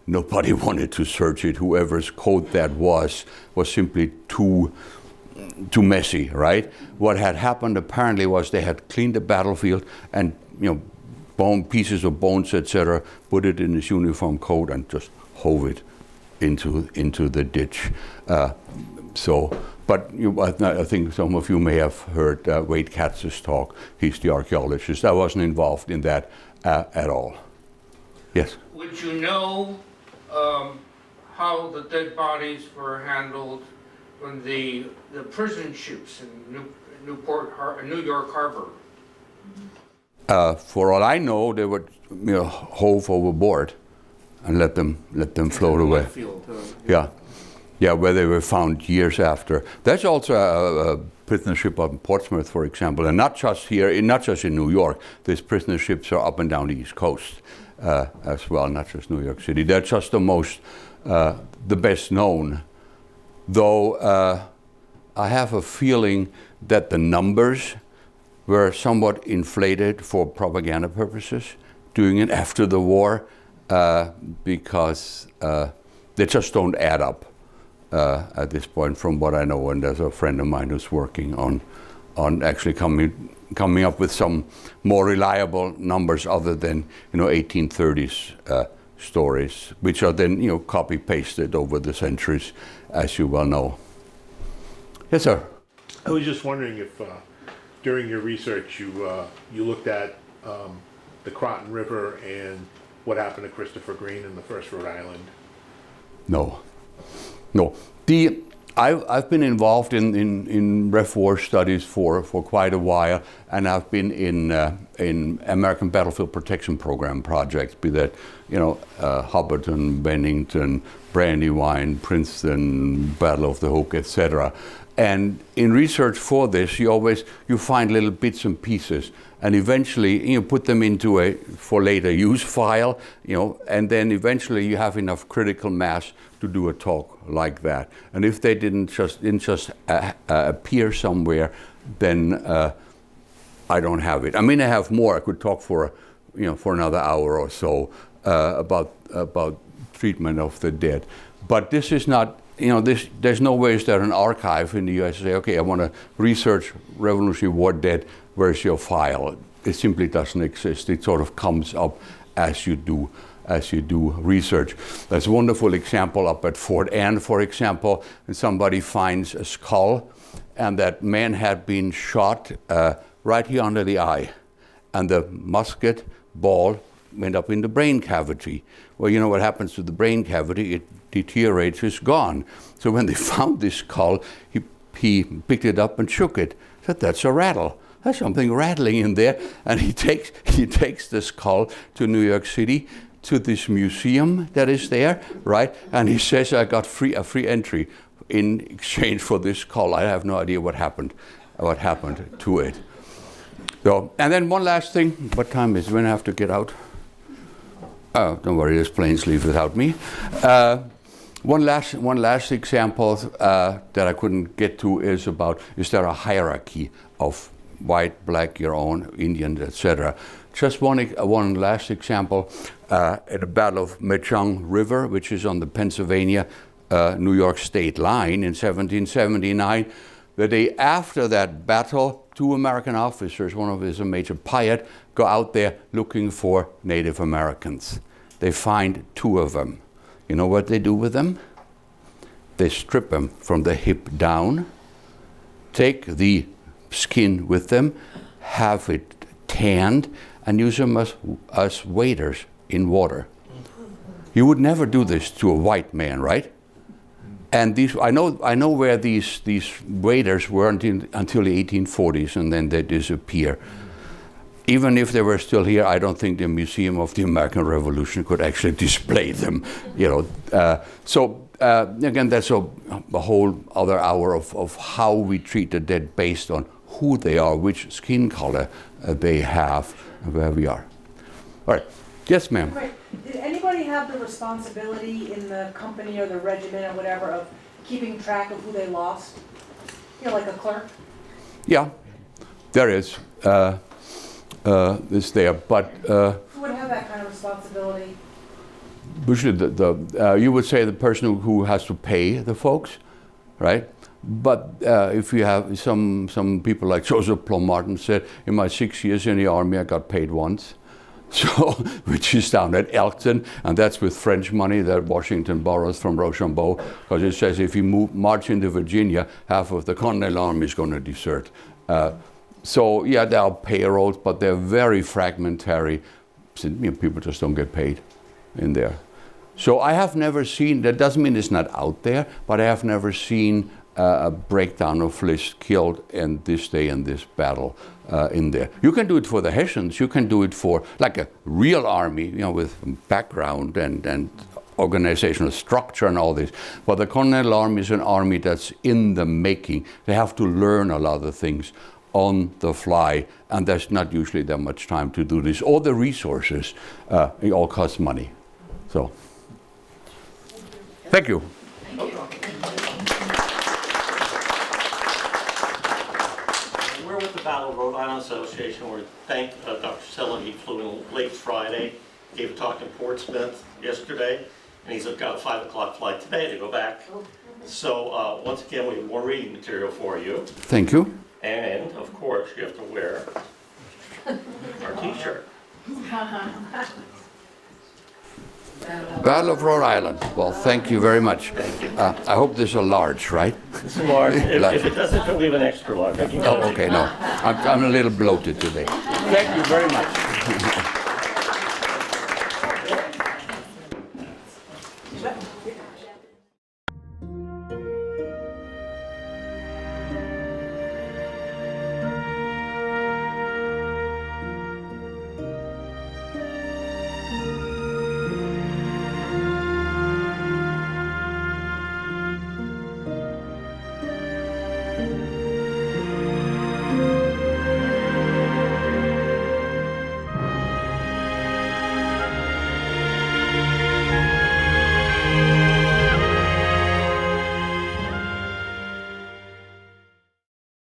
nobody wanted to search it. Whoever's code that was simply too messy, right? What had happened apparently was they had cleaned the battlefield and pieces of bones, etc., put it in this uniform code and just hove it into the ditch. But I think some of you may have heard Wade Katz's talk. He's the archaeologist. I wasn't involved in that at all. Yes? Would you know how the dead bodies were handled when the prison ships in New York Harbor? For all I know, they would hove overboard and let them float away. Yeah, where they were found years after. There's also a prisoner ship up in Portsmouth, for example, and not just here, not just in New York. These prisoner ships are up and down the East Coast as well, not just New York City. They're just the best known. Though I have a feeling that the numbers were somewhat inflated for propaganda purposes, doing it after the war, because they just don't add up at this point, from what I know. And there's a friend of mine who's working on actually coming up with some more reliable numbers other than 1830s stories, which are then copy pasted over the centuries, as you well know. Yes, sir. I was just wondering if during your research you looked at the Croton River and what happened to Christopher Green in the first Rhode Island. No. I've been involved in Ref War studies for quite a while, and I've been in American Battlefield Protection Program projects, be that Hobbiton, Bennington, Brandywine, Princeton, Battle of the Hook, etc. And in research for this, you find little bits and pieces, and eventually you put them into a for later use file, and then eventually you have enough critical mass to do a talk like that. And if they didn't just appear somewhere, then I don't have it. I mean, I have more. I could talk for another hour or so about treatment of the dead, but this is not. There's no way is there an archive in the U.S. to say, okay, I want to research Revolutionary War dead, where's your file? It simply doesn't exist. It sort of comes up as you do research. There's a wonderful example up at Fort Anne, for example, and somebody finds a skull, and that man had been shot right here under the eye, and the musket ball went up in the brain cavity. Well, you know what happens to the brain cavity? It deteriorates, it's gone. So when they found this skull, he picked it up and shook it. Said, that's a rattle. There's something rattling in there. And he takes the skull to New York City, to this museum that is there, right? And he says, I got a free entry in exchange for this skull. I have no idea what happened to it. So, and then one last thing. What time is it? When I have to get out? Oh, don't worry, this planes leave without me. One last example that I couldn't get to is there a hierarchy of white, black, your own, Indian, etc. Just one last example, at the Battle of Mechang River, which is on the Pennsylvania New York state line in 1779. The day after that battle, 2 American officers, one of them is a Major Pyatt, go out there looking for Native Americans. They find 2 of them. You know what they do with them? They strip them from the hip down, take the skin with them, have it tanned, and use them as waders in water. You would never do this to a white man, right? And these, I know where these waders were until the 1840s, and then they disappear. Even if they were still here, I don't think the Museum of the American Revolution could actually display them. Again, that's a whole other hour of how we treat the dead based on who they are, which skin color they have, and where we are. All right. Yes, ma'am. Right. Did anybody have the responsibility in the company or the regiment or whatever of keeping track of who they lost? Like a clerk? Yeah, there is. It's there, but Who would have that kind of responsibility? usually you would say the person who has to pay the folks, right? But if you have some people like Joseph Plum Martin said, in my 6 years in the army, I got paid once. So, which is down at Elkton, and that's with French money that Washington borrows from Rochambeau, because it says if you march into Virginia, half of the Continental Army is going to desert. So, yeah, there are payrolls, but they're very fragmentary. People just don't get paid in there. So I have never seen, that doesn't mean it's not out there, but I have never seen a breakdown of lists killed in this day in this battle in there. You can do it for the Hessians. You can do it for like a real army, with background and organizational structure and all this. But the Continental Army is an army that's in the making. They have to learn a lot of things on the fly, and there's not usually that much time to do this. All the resources, it all costs money. So, thank you. We're with the Battle of Rhode Island Association. We thank Dr. Selig. He flew in late Friday, gave a talk in Portsmouth yesterday, and he's got a 5 o'clock flight today to go back. So once again, we have more reading material for you. Thank you. And, of course, you have to wear our t-shirt. Battle of Rhode Island. Well, thank you very much. Thank you. I hope this is a large, right? It's a large. If it doesn't, we'll leave an extra large. Oh, okay, no. I'm a little bloated today. Thank you very much.